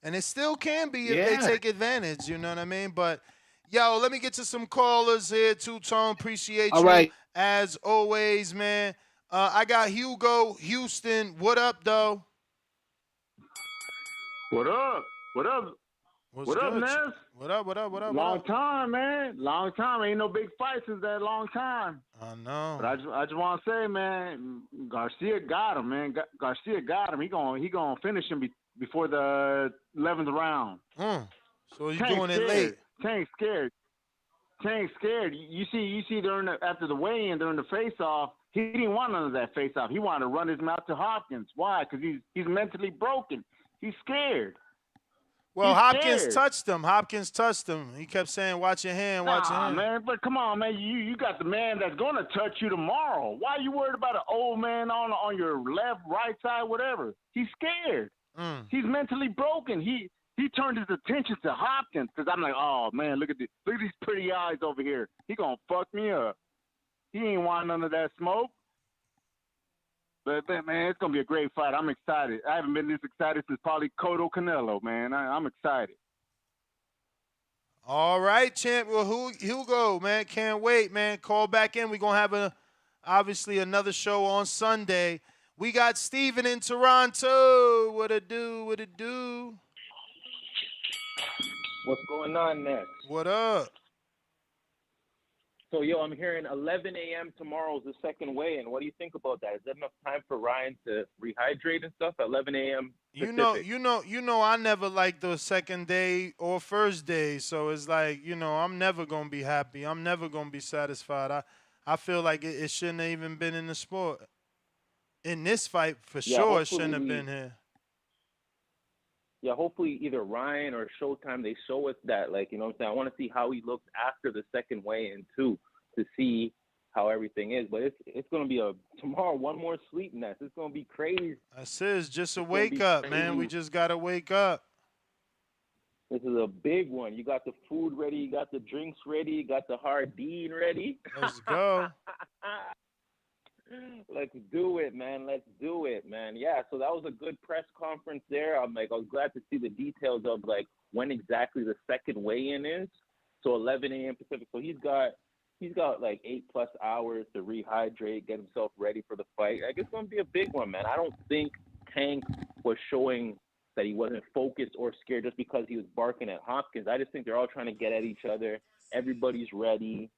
And it still can be if they take advantage, you know what I mean? But, yo, let me get to some callers here, Two-Tone. Appreciate you. Right. As always, man. I got Hugo, Houston. What up, though? What up? What up? What up, Ness? What up? Long time, man. Long time. Ain't no big fight since that long time. I know. But I just want to say, man, Garcia got him, man. Garcia got him. He gonna finish him before the 11th round. So he's doing it late. Tank's scared. You see after the weigh-in during the face-off, he didn't want none of that face-off. He wanted to run his mouth to Hopkins. Why? Because he's mentally broken. He's scared. Well, Hopkins touched him. He kept saying, watch your hand, watch your hand. Man, but come on, man. You got the man that's going to touch you tomorrow. Why are you worried about an old man on your left, right side, whatever? He's scared. He's mentally broken. He turned his attention to Hopkins because I'm like, oh, man, look at these pretty eyes over here. He going to fuck me up. He ain't want none of that smoke. But man, it's gonna be a great fight. I'm excited. I haven't been this excited since probably Cotto Canelo, man. I'm excited. All right, champ. Well, Hugo, man, can't wait, man. Call back in. We're gonna have obviously another show on Sunday. We got Steven in Toronto. What it do? What it do? What's going on next? What up? So, I'm hearing 11 a.m. tomorrow is the second weigh-in. What do you think about that? Is that enough time for Ryan to rehydrate and stuff? 11 a.m. Pacific. You know, I never liked the second day or first day. So it's like, I'm never gonna be happy. I'm never gonna be satisfied. I feel like it shouldn't have even been in the sport. In this fight, for sure, it shouldn't have been here. Yeah, hopefully either Ryan or Showtime, they show us that. Like, you know what I'm saying? I want to see how he looks after the second weigh-in, too, to see how everything is. But it's going to be tomorrow, one more sleep nest. It's going to be crazy. That's it. It's just a wake up, man. We just got to wake up. This is a big one. You got the food ready. You got the drinks ready. You got the hardine ready. Let's go. Let's do it, man. Let's do it, man. Yeah, so that was a good press conference there. I was glad to see the details of, like, when exactly the second weigh-in is. So 11 a.m. Pacific. So he's got like 8+ hours to rehydrate, get himself ready for the fight. Like, it's going to be a big one, man. I don't think Tank was showing that he wasn't focused or scared just because he was barking at Hopkins. I just think they're all trying to get at each other. Everybody's ready.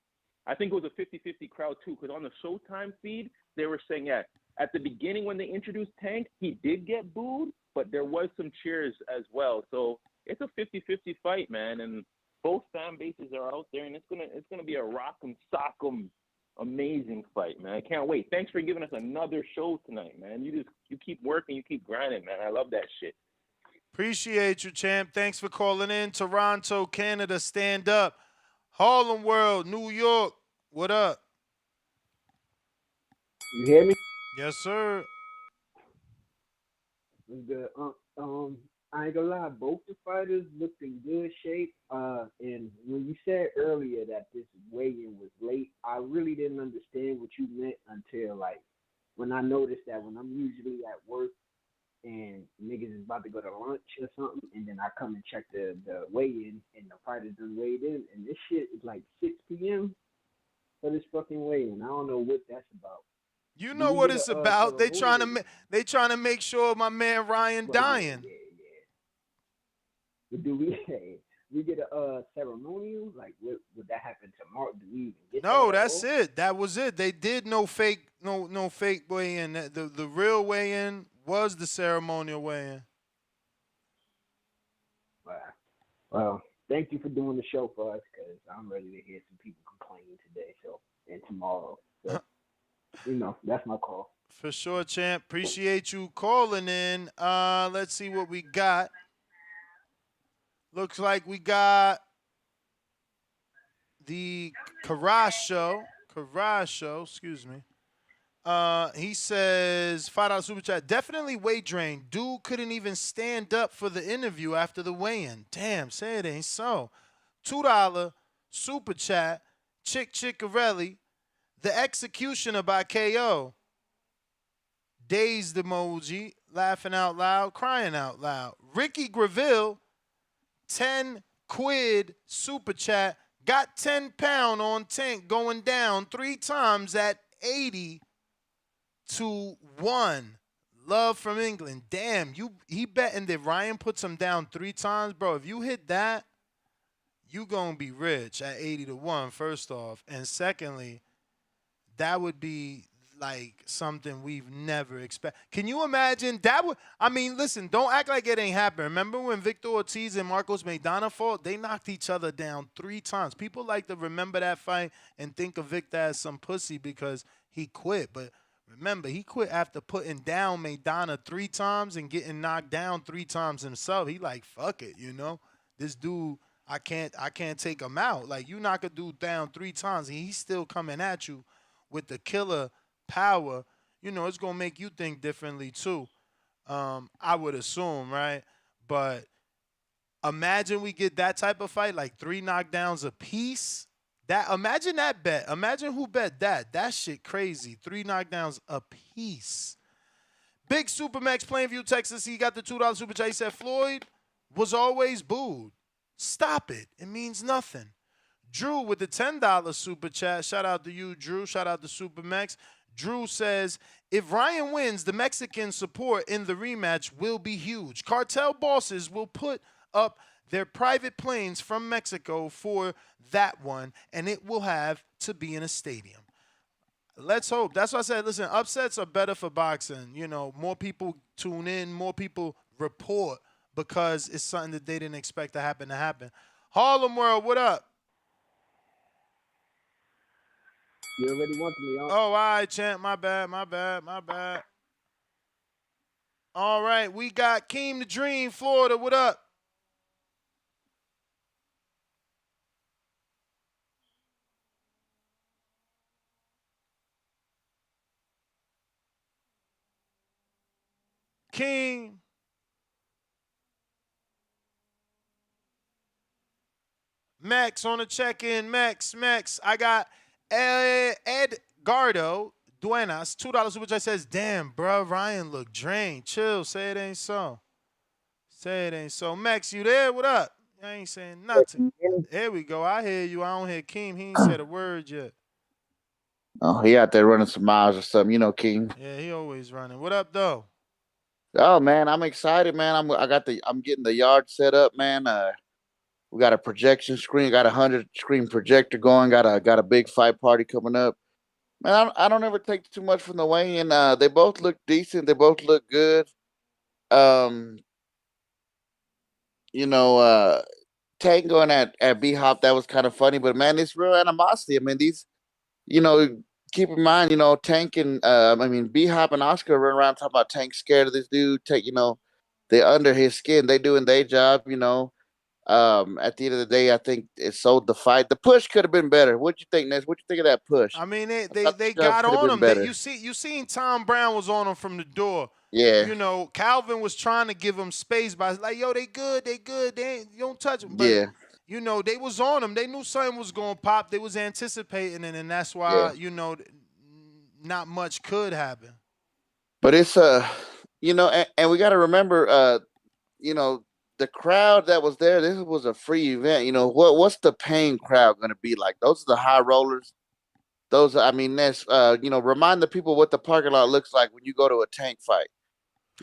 I think it was a 50-50 crowd, too, because on the Showtime feed, they were saying, yeah, at the beginning when they introduced Tank, he did get booed, but there was some cheers as well. So it's a 50-50 fight, man, and both fan bases are out there, and it's gonna be a rock'em sock'em amazing fight, man. I can't wait. Thanks for giving us another show tonight, man. You keep working, you keep grinding, man. I love that shit. Appreciate you, champ. Thanks for calling in. Toronto, Canada, stand up. Harlem World, New York, what up? You hear me? Yes, sir. What's good? I ain't gonna lie, both the fighters looked in good shape. And when you said earlier that this weigh-in was late, I really didn't understand what you meant until, like, when I noticed that when I'm usually at work and niggas is about to go to lunch or something, and then I come and check the weigh-in, and the fighters done weighed in, and this shit is like 6 p.m. for this fucking weigh-in. I don't know what that's about. You know what it's about. They trying to make sure my man Ryan dying. Yeah. But do we get a ceremonial? Like, would that happen tomorrow? Do we even get No, that's it. That was it. They did no fake weigh-in. The real weigh-in was the ceremonial weigh-in. Wow. Well, thank you for doing the show for us, because I'm ready to hear some people complaining today, and tomorrow. So, that's my call. For sure, champ. Appreciate you calling in. Let's see what we got. Looks like we got the Karash show, excuse me. He says, $5 super chat. Definitely weight drain. Dude couldn't even stand up for the interview after the weigh-in. Damn, say it ain't so. $2 super chat. Chickarelli. The Executioner by KO. Dazed emoji. Laughing out loud. Crying out loud. Ricky Graville. 10 quid super chat. Got 10 pound on Tank going down 3 times at 80 to 1. Love from England. Damn, he betting that Ryan puts him down 3 times. Bro, if you hit that, you gonna be rich at 80 to 1, first off. And secondly, that would be like something we've never expected. Can you imagine? Listen, don't act like it ain't happened. Remember when Victor Ortiz and Marcos Maidana fought? They knocked each other down 3 times. People like to remember that fight and think of Victor as some pussy because he quit. But remember, he quit after putting down Maidana 3 times and getting knocked down 3 times himself. He like, fuck it, This dude, I can't take him out. Like, you knock a dude down 3 times and he's still coming at you with the killer power, it's going to make you think differently too. I would assume, right? But imagine we get that type of fight, like 3 knockdowns a piece. Imagine that bet. Imagine who bet that. That shit crazy. 3 knockdowns a piece. Big Supermax Plainview, Texas. He got the $2 super chat. He said Floyd was always booed. Stop it. It means nothing. Drew with the $10 super chat. Shout out to you, Drew. Shout out to Supermax. Drew says, if Ryan wins, the Mexican support in the rematch will be huge. Cartel bosses will put up their private planes from Mexico for that one, and it will have to be in a stadium. Let's hope. That's why I said, listen, upsets are better for boxing. You know, more people tune in, more people report because it's something that they didn't expect to happen. Harlem World, what up? You already wanted me on. Oh, all right, champ. My bad. All right, we got Keem the Dream, Florida. What up? King. Max on the check-in. Max. I got Edgardo Duenas, $2 super chat says, damn, bro, Ryan look drained. Chill, say it ain't so. Max, you there? What up? I ain't saying nothing. There we go. I hear you. I don't hear Keem. He ain't said a word yet. Oh, he out there running some miles or something, you know, King. Yeah, he always running. What up, though? Oh man, I'm excited, man. I'm getting the yard set up, man. We got a projection screen, got 100 screen projector going, got a big fight party coming up. Man, I don't ever take too much from the weigh-in. They both look decent. They both look good. Um, you know, Tango and at B Hop, that was kind of funny, but man, it's real animosity. I mean, these, you know, keep in mind, you know, Tank and B Hop and Oscar run around talking about Tank scared of this dude. Tank, you know, they under his skin. They doing their job, you know. At the end of the day, I think it sold the fight. The push could have been better. What'd you think, Ness? What'd you think of that push? I mean, they The shove got could have on been him. better. You seen Tom Brown was on him from the door. Yeah. You know, Calvin was trying to give him space by like, yo, they good. They ain't, you don't touch them. But Yeah. you know, they was on him. They knew something was gonna pop. They was anticipating it, and that's Yeah. why, you know, not much could happen. But it's you know, and we got to remember, you know, the crowd that was there. This was a free event. You know, what's the paying crowd going to be like? Those are the high rollers. Those, I mean, that's you know, remind the people what the parking lot looks like when you go to a Tank fight.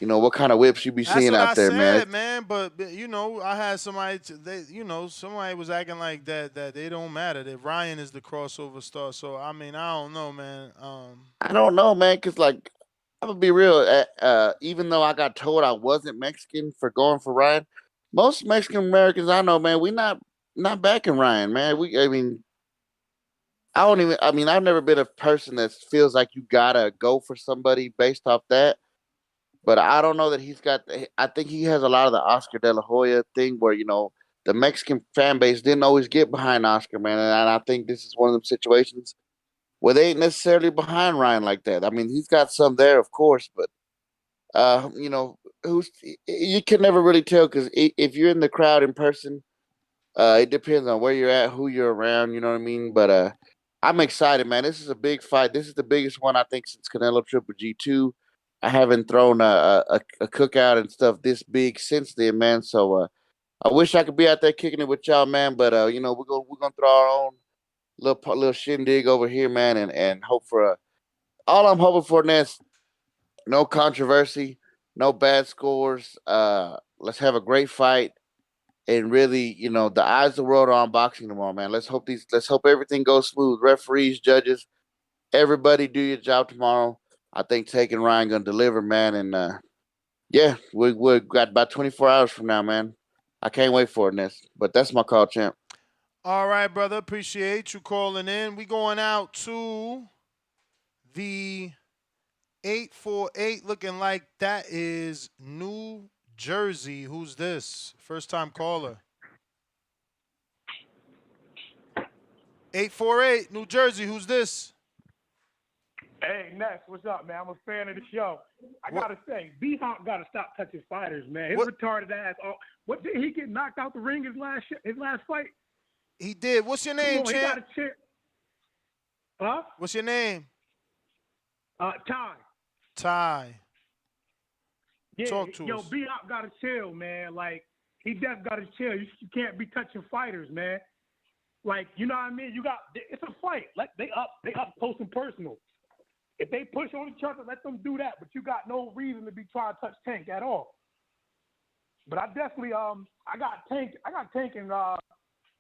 You know what kind of whips you be That's seeing what out I there, said, man. But you know, I had somebody. Somebody was acting like that they don't matter. That Ryan is the crossover star. So I mean, I don't know, man. I don't know, man, because like I'm gonna be real. Even though I got told I wasn't Mexican for going for Ryan, most Mexican Americans I know, man, we not backing Ryan, man. I mean, I don't even. I mean, I've never been a person that feels like you gotta go for somebody based off that. But I don't know that he's got. I think he has a lot of the Oscar De La Hoya thing, where you know the Mexican fan base didn't always get behind Oscar, man, and I think this is one of them situations where they ain't necessarily behind Ryan like that. I mean, he's got some there, of course, but you know, you can never really tell because if you're in the crowd in person, it depends on where you're at, who you're around. You know what I mean? But I'm excited, man. This is a big fight. This is the biggest one I think since Canelo Triple G2. I haven't thrown a cookout and stuff this big since then, man. So I wish I could be out there kicking it with y'all, man. But you know, we're gonna throw our own little shindig over here, man, and hope for a. All I'm hoping for next, no controversy, no bad scores. Let's have a great fight, and really, you know, the eyes of the world are on boxing tomorrow, man. Let's hope everything goes smooth. Referees, judges, everybody, do your job tomorrow. I think Take and Ryan gonna deliver, man, and yeah, we got about 24 hours from now, man. I can't wait for it, Ness. But that's my call, champ. All right, brother. Appreciate you calling in. We going out to the 848, looking like that is New Jersey. Who's this? First time caller. 848, New Jersey. Who's this? Hey, Ness, what's up, man? I'm a fan of the show. I gotta say, B Hop gotta stop touching fighters, man. His retarded ass. Oh, what did he get knocked out the ring his last fight? He did. What's your name, Come on, champ? He got a chance. Huh? What's your name? Ty. Ty. Yeah, Talk to yo, us. B-Hop got to chill, man. Like, he just got to chill. You can't be touching fighters, man. Like, you know what I mean? It's a fight. Like, they up close and personal. If they push on each other, let them do that. But you got no reason to be trying to touch Tank at all. But I definitely, I got Tank in, you know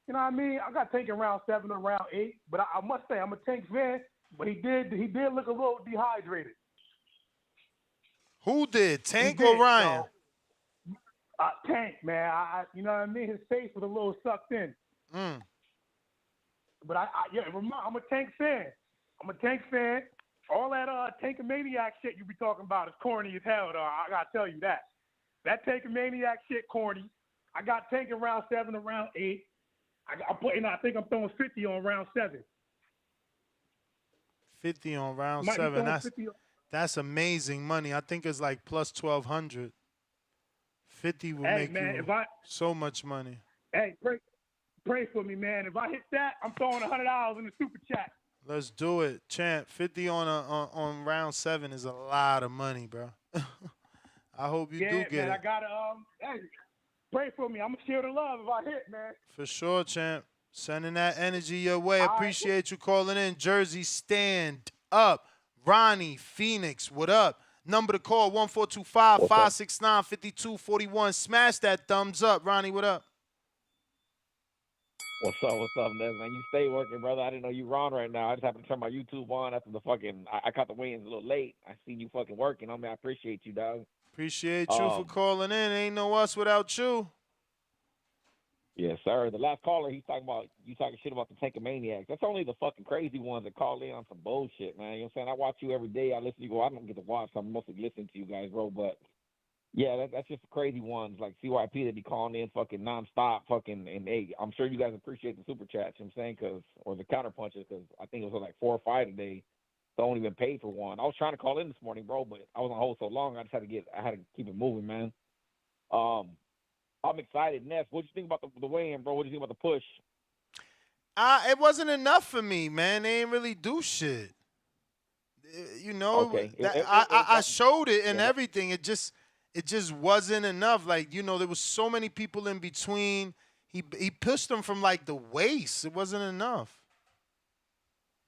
what I mean? I got Tank in round 7 or round 8. But I must say, I'm a Tank fan. But he did look a little dehydrated. Who did? Tank or Ryan? So, Tank, man. You know what I mean? His face was a little sucked in. But I'm a Tank fan. All that Tankamaniac shit you be talking about is corny as hell, though. I gotta tell you that. That Tankamaniac shit corny. I got Tank in round 7 or round 8. I think I'm throwing 50 on round 7. 50 on round Might be 7. throwing 50 on. That's amazing money. I think it's like plus 1,200. 50 will make you so much money. Hey, pray for me, man. If I hit that, I'm throwing $100 in the super chat. Let's do it, champ. 50 on round 7 is a lot of money, bro. I hope you do get man, it. I gotta hey, pray for me. I'm gonna share the love if I hit, man. For sure, champ. Sending that energy your way. Appreciate you calling in. Jersey, stand up. Ronnie, Phoenix, what up? Number to call, 1-425-569-5241. Smash that thumbs up. Ronnie, what up? What's up, Nez, man? You stay working, brother. I didn't know you were on right now. I just happened to turn my YouTube on after the fucking. I caught the weigh-ins a little late. I seen you fucking working. I mean, I appreciate you, dog. Appreciate you for calling in. Ain't no us without you. Yes, sir. The last caller, he's talking shit about the Tankamaniacs. That's only the fucking crazy ones that call in on some bullshit, man. You know what I'm saying? I watch you every day. I listen to you. Well, I don't get to watch. I'm mostly listening to you guys, bro. But yeah, that's just the crazy ones like CYP that be calling in fucking nonstop, fucking. And hey, I'm sure you guys appreciate the super chats. You know what I'm saying? Or the counter punches, because I think it was like 4 or 5 today. Don't even pay for one. I was trying to call in this morning, bro, but I was on hold so long. I had to keep it moving, man. I'm excited. Ness, what do you think about the weigh-in, bro? What do you think about the push? It wasn't enough for me, man. They ain't really do shit. You know, okay. I showed it and everything. It just wasn't enough. Like, you know, there was so many people in between. He pushed them from like the waist. It wasn't enough.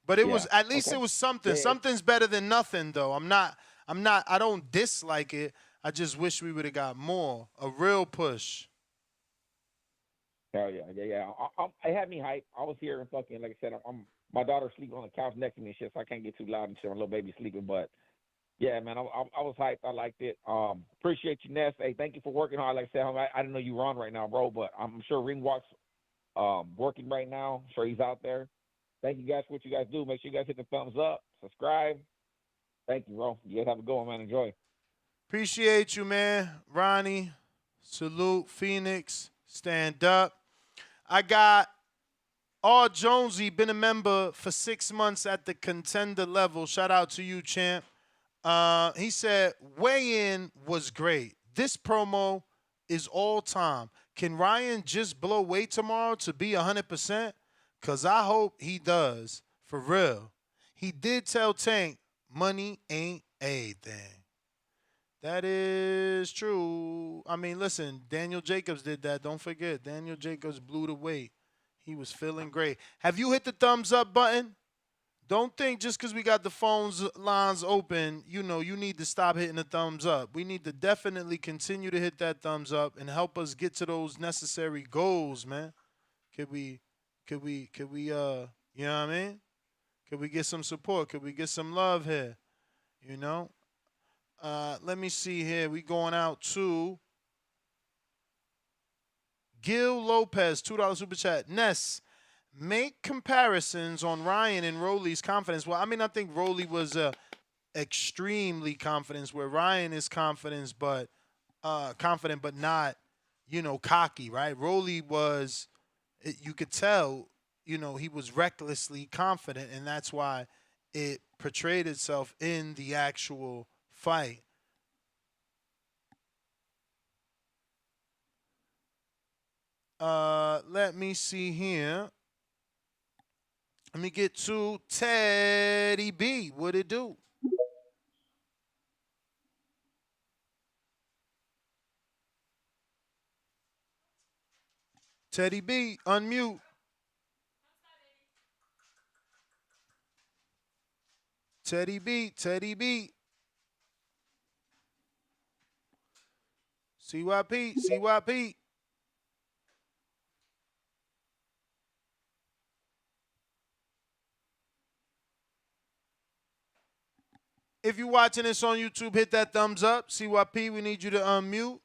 But it was at least it was something. Something's better than nothing, though. I don't dislike it. I just wish we would have got more. A real push. Hell yeah. It had me hyped. I was here and fucking, like I said, my daughter's sleeping on the couch next to me and shit, so I can't get too loud and shit. My little baby's sleeping, but yeah, man, I was hyped. I liked it. Appreciate you, Ness. Hey, thank you for working hard. Like I said, I didn't know you were on right now, bro, but I'm sure Ringwalk's working right now. I'm sure he's out there. Thank you guys for what you guys do. Make sure you guys hit the thumbs up, subscribe. Thank you, bro. You guys have a good one, man. Enjoy. Appreciate you, man. Ronnie, salute. Phoenix, stand up. I got R. Jonesy, been a member for 6 months at the contender level. Shout out to you, champ. He said, weigh-in was great. This promo is all time. Can Ryan just blow weight tomorrow to be 100%? Because I hope he does. For real. He did tell Tank, money ain't everything. That is true. I mean, listen, Daniel Jacobs did that. Don't forget, Daniel Jacobs blew the weight. He was feeling great. Have you hit the thumbs up button? Don't think just because we got the phones lines open, you know, you need to stop hitting the thumbs up. We need to definitely continue to hit that thumbs up and help us get to those necessary goals, man. Could we, you know what I mean? Could we get some support? Could we get some love here? You know? Let me see here. We going out to Gil Lopez, $2 super chat. Ness, make comparisons on Ryan and Rolly's confidence. Well, I mean, I think Rolly was extremely confident, where Ryan is confident, but not, you know, cocky, right? Rolly was, you could tell, you know, he was recklessly confident, and that's why it portrayed itself in the actual fight. Let me see here. Let me get to Teddy B. What it do? Teddy B, unmute. Teddy B, Teddy B. CYP, CYP. If you're watching this on YouTube, hit that thumbs up. CYP, we need you to unmute.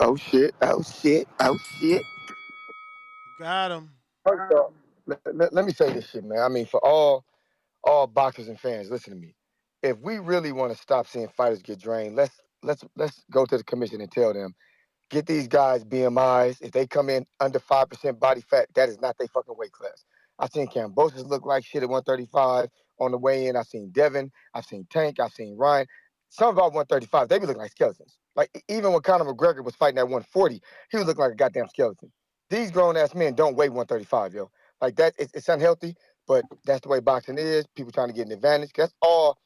Oh shit! Oh shit! Oh shit! Got him. First off, let me say this shit, man. I mean, for all boxers and fans, listen to me. If we really want to stop seeing fighters get drained, let's go to the commission and tell them, get these guys BMIs. If they come in under 5% body fat, that is not their fucking weight class. I've seen Cambosis look like shit at 135 on the way in. I've seen Devin. I've seen Tank. I've seen Ryan. Some about 135, they be looking like skeletons. Like, even when Conor McGregor was fighting at 140, he was looking like a goddamn skeleton. These grown-ass men don't weigh 135, yo. Like, that, it's unhealthy, but that's the way boxing is. People trying to get an advantage. That's all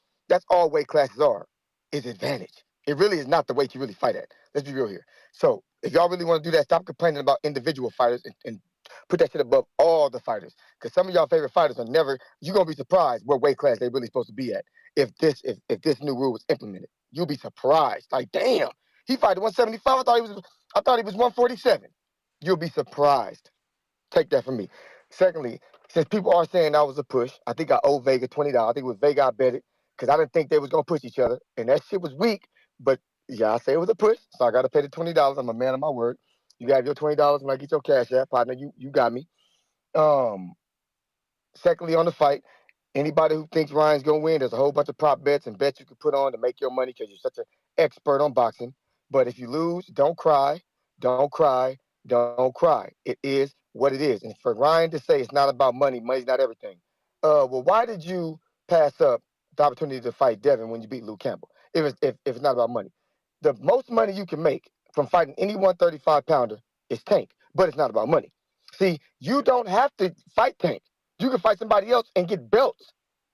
weight classes are, is advantage. It really is not the weight you really fight at. Let's be real here. So if y'all really want to do that, stop complaining about individual fighters and put that shit above all the fighters. Because some of y'all favorite fighters are never, you're going to be surprised what weight class they really supposed to be at if this new rule was implemented. You'll be surprised. Like, damn, he fought at 175. I thought he was 147. You'll be surprised. Take that from me. Secondly, since people are saying that was a push, I think I owe Vega $20. I think it was Vega I bet it because I didn't think they was going to push each other. And that shit was weak. But yeah, I say it was a push. So I got to pay the $20. I'm a man of my word. You got your $20 when I get your cash app, partner. You got me. Um, Secondly, on the fight, anybody who thinks Ryan's going to win, there's a whole bunch of prop bets and bets you can put on to make your money because you're such an expert on boxing. But if you lose, don't cry. Don't cry. Don't cry. It is what it is. And for Ryan to say it's not about money, money's not everything. Well, why did you pass up the opportunity to fight Devin when you beat Luke Campbell? If it's not about money. The most money you can make from fighting any 135 pounder is Tank, but it's not about money. See, you don't have to fight Tank. You can fight somebody else and get belts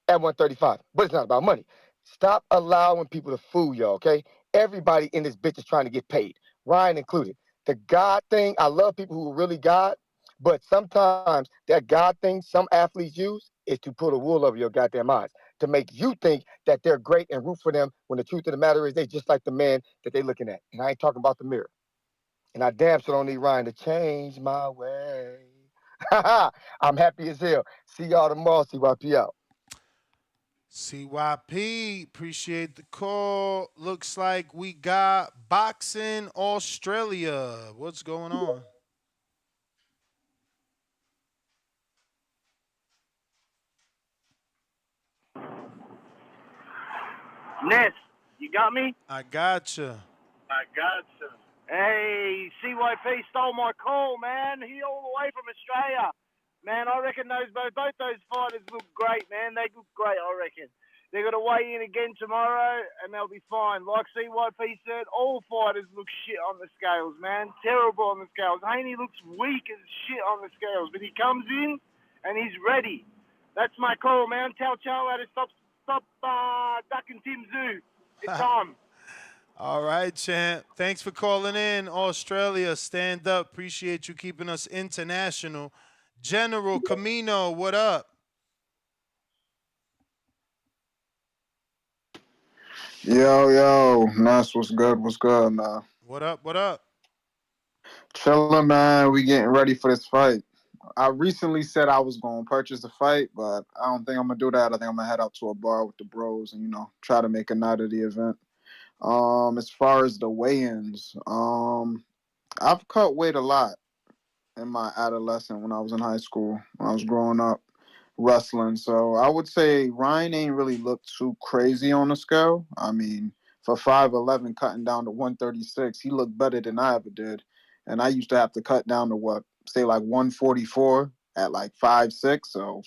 at 135, but it's not about money. Stop allowing people to fool y'all, okay? Everybody in this bitch is trying to get paid, Ryan included. The God thing, I love people who are really God, but sometimes that God thing some athletes use is to pull the wool over your goddamn eyes, to make you think that they're great and root for them when the truth of the matter is they just like the man that they're looking at. And I ain't talking about the mirror. And I damn sure don't need Ryan to change my way. I'm happy as hell. See y'all tomorrow. CYP out. CYP, appreciate the call. Looks like we got Boxing Australia. What's going on? Ness, you got me? I gotcha. I gotcha. Hey, CYP stole my call, man. He all the way from Australia. Man, I reckon both those fighters look great, man. They look great, I reckon. They're going to weigh in again tomorrow, and they'll be fine. Like CYP said, all fighters look shit on the scales, man. Terrible on the scales. Haney looks weak as shit on the scales, but he comes in, and he's ready. That's my call, man. Tell Chow to stop ducking Tim Zoo. It's time. All right, champ. Thanks for calling in, Australia. Stand up. Appreciate you keeping us international. General Camino, what up? Yo, Nas, what's good? What's good, man? What up? What up? Chilling, man. We getting ready for this fight. I recently said I was going to purchase a fight, but I don't think I'm going to do that. I think I'm going to head out to a bar with the bros and, try to make a night of the event. As far as the weigh-ins, I've cut weight a lot in my adolescence when I was in high school, when I was growing up wrestling. So I would say Ryan ain't really looked too crazy on the scale. I mean, for 5'11", cutting down to 136, he looked better than I ever did. And I used to have to cut down to say like 144 at like 5'6". So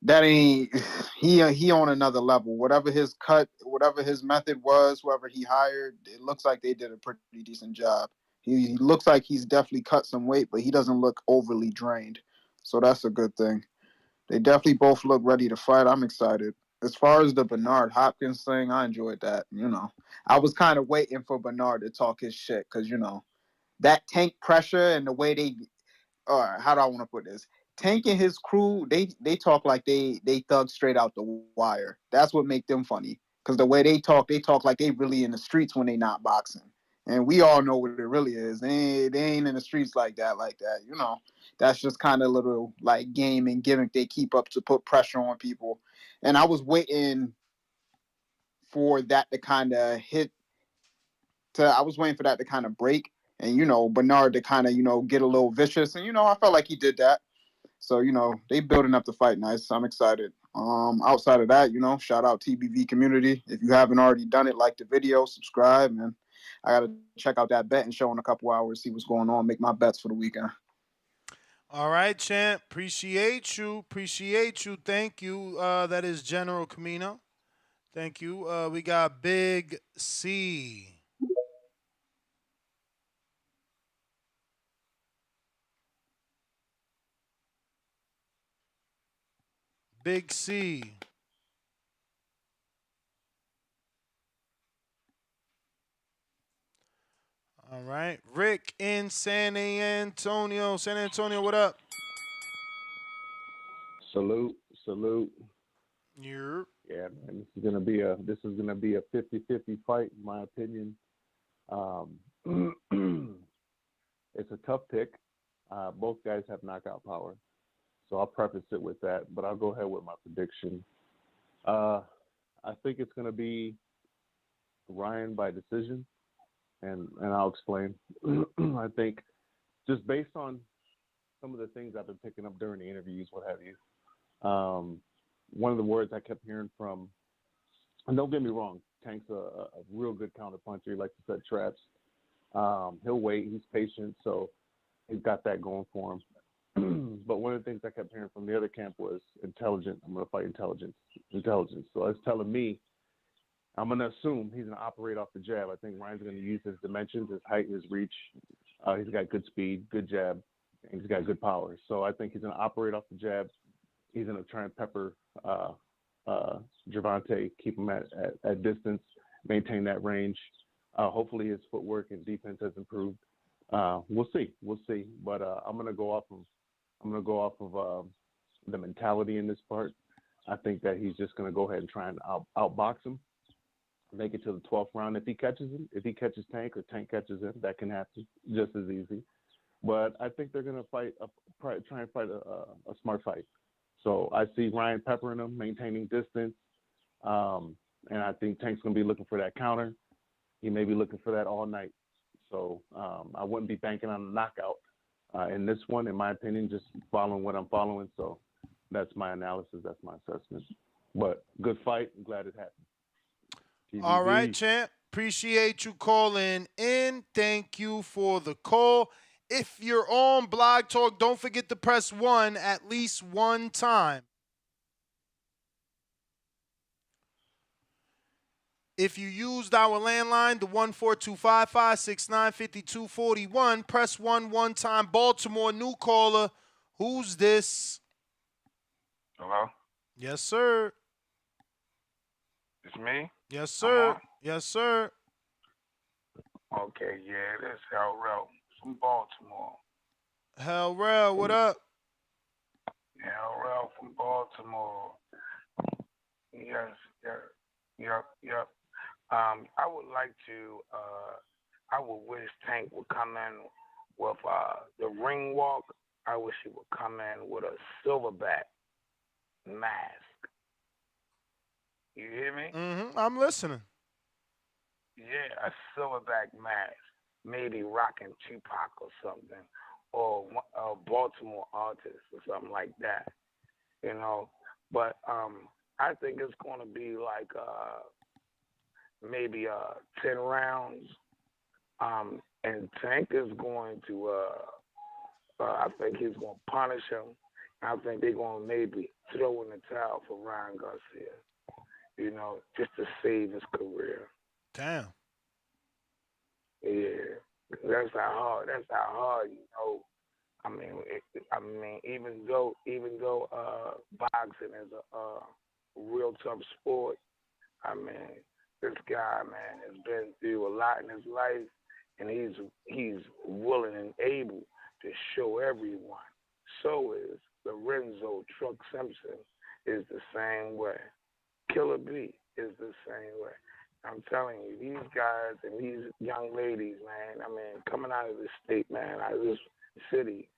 that ain't he on another level. Whatever his method was, whoever he hired, it looks like they did a pretty decent job. He looks like he's definitely cut some weight, but he doesn't look overly drained. So that's a good thing. They definitely both look ready to fight. I'm excited. As far as the Bernard Hopkins thing, I enjoyed that. I was kind of waiting for Bernard to talk his shit because, that Tank pressure and the way they, or how do I want to put this? Tank and his crew, they talk like they thug straight out the wire. That's what make them funny. Because the way they talk like they really in the streets when they not boxing. And we all know what it really is. They ain't in the streets like that. You know, that's just kind of a little like game and gimmick they keep up to put pressure on people. And I was waiting for that to kind of I was waiting for that to kind of break. And, you know, Bernard to kind of, you know, get a little vicious. And, you know, I felt like he did that. So, you know, they building up the fight nice. I'm excited. Outside of that, you know, shout out TBV community. If you haven't already done it, like the video, subscribe, man. I got to check out that betting show in a couple hours, see what's going on, make my bets for the weekend. All right, champ. Appreciate you. Appreciate you. Thank you. That is General Camino. Thank you. We got Big C. Big C. All right. Rick in San Antonio. San Antonio, what up? Salute. You're... Yeah, man. This is gonna be a 50-50 fight, in my opinion. It's a tough pick. Both guys have knockout power, so I'll preface it with that. But I'll go ahead with my prediction. I think it's gonna be Ryan by decision, and I'll explain. I think just based on some of the things I've been picking up during the interviews, what have you. One of the words I kept hearing from, and don't get me wrong, Tank's a real good counter puncher. He likes to set traps. He'll wait. He's patient, so he's got that going for him. But one of the things I kept hearing from the other camp was intelligent. I'm going to fight intelligence. So it's telling me, I'm going to assume he's going to operate off the jab. I think Ryan's going to use his dimensions, his height, his reach. He's got good speed, good jab, and he's got good power. So I think he's going to operate off the jab. He's going to try and pepper Gervonta, keep him at distance, maintain that range. Hopefully his footwork and defense has improved. We'll see. But I'm going to go off of the mentality in this part. I think that he's just going to go ahead and try and outbox him, make it to the 12th round. If he catches him, if he catches Tank or Tank catches him, that can happen just as easy. But I think they're going to try and fight a smart fight. So I see Ryan peppering him, maintaining distance, and I think Tank's going to be looking for that counter. He may be looking for that all night. So I wouldn't be banking on a knockout in this one, in my opinion, just following what I'm following. So that's my analysis. That's my assessment. But good fight. I'm glad it happened. TVB. All right, champ. Appreciate you calling in. Thank you for the call. If you're on Blog Talk, don't forget to press 1 at least one time. If you used our landline, the 14255-695241, press 1 one time. Baltimore, new caller. Who's this? Hello? Yes, sir. It's me? Yes, sir. Yes, sir. Okay, yeah, this is Errol from Baltimore. Hellrell, what up? Errol from Baltimore. Yes. I would like to, I would wish Tank would come in with the ring walk. I wish he would come in with a silverback mask. You hear me? Mm-hmm. I'm listening. Yeah, a silverback mask. Maybe rocking Tupac or something. Or a Baltimore artist or something like that. You know? But I think it's going to be like maybe 10 rounds. And Tank is going to, I think he's going to punish him. I think they're going to maybe throw in the towel for Ryan Garcia, you know, just to save his career. Damn. Yeah, that's how hard, you know. I mean, even though boxing is a real tough sport, I mean, this guy, man, has been through a lot in his life, and he's willing and able to show everyone. So is Lorenzo Truck Simpson is the same way. Killer B is the same way. I'm telling you, these guys and these young ladies, man, I mean, coming out of this state, man, out of this city,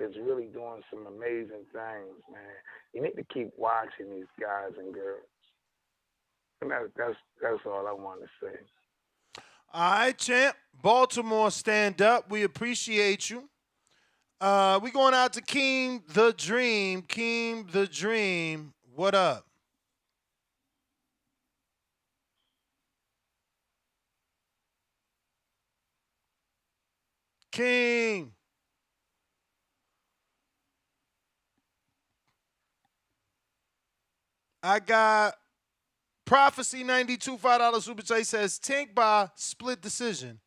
is really doing some amazing things, man. You need to keep watching these guys and girls. And that's all I want to say. All right, champ. Baltimore, stand up. We appreciate you. We going out to Keem the Dream. Keem the Dream, what up? King. I got Prophecy 92 $5 super chat says Tank by split decision.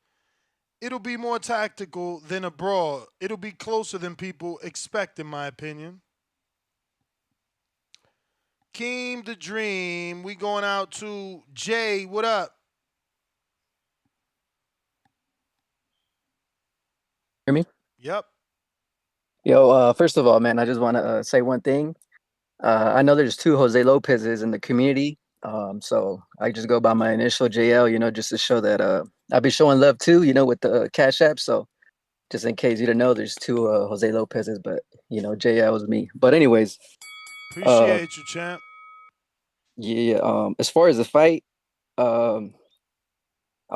It'll be more tactical than a brawl. It'll be closer than people expect, in my opinion. Keem the Dream. We going out to Jay. What up? Hear me? Yep. Yo, first of all, man, I just want to say one thing. I know there's two Jose Lopez's in the community. So I just go by my initial JL, just to show that I've been showing love too, with the Cash App. So just in case you didn't know, there's two Jose Lopez's, but JL is me. But anyways, appreciate you, champ. Yeah. As far as the fight, I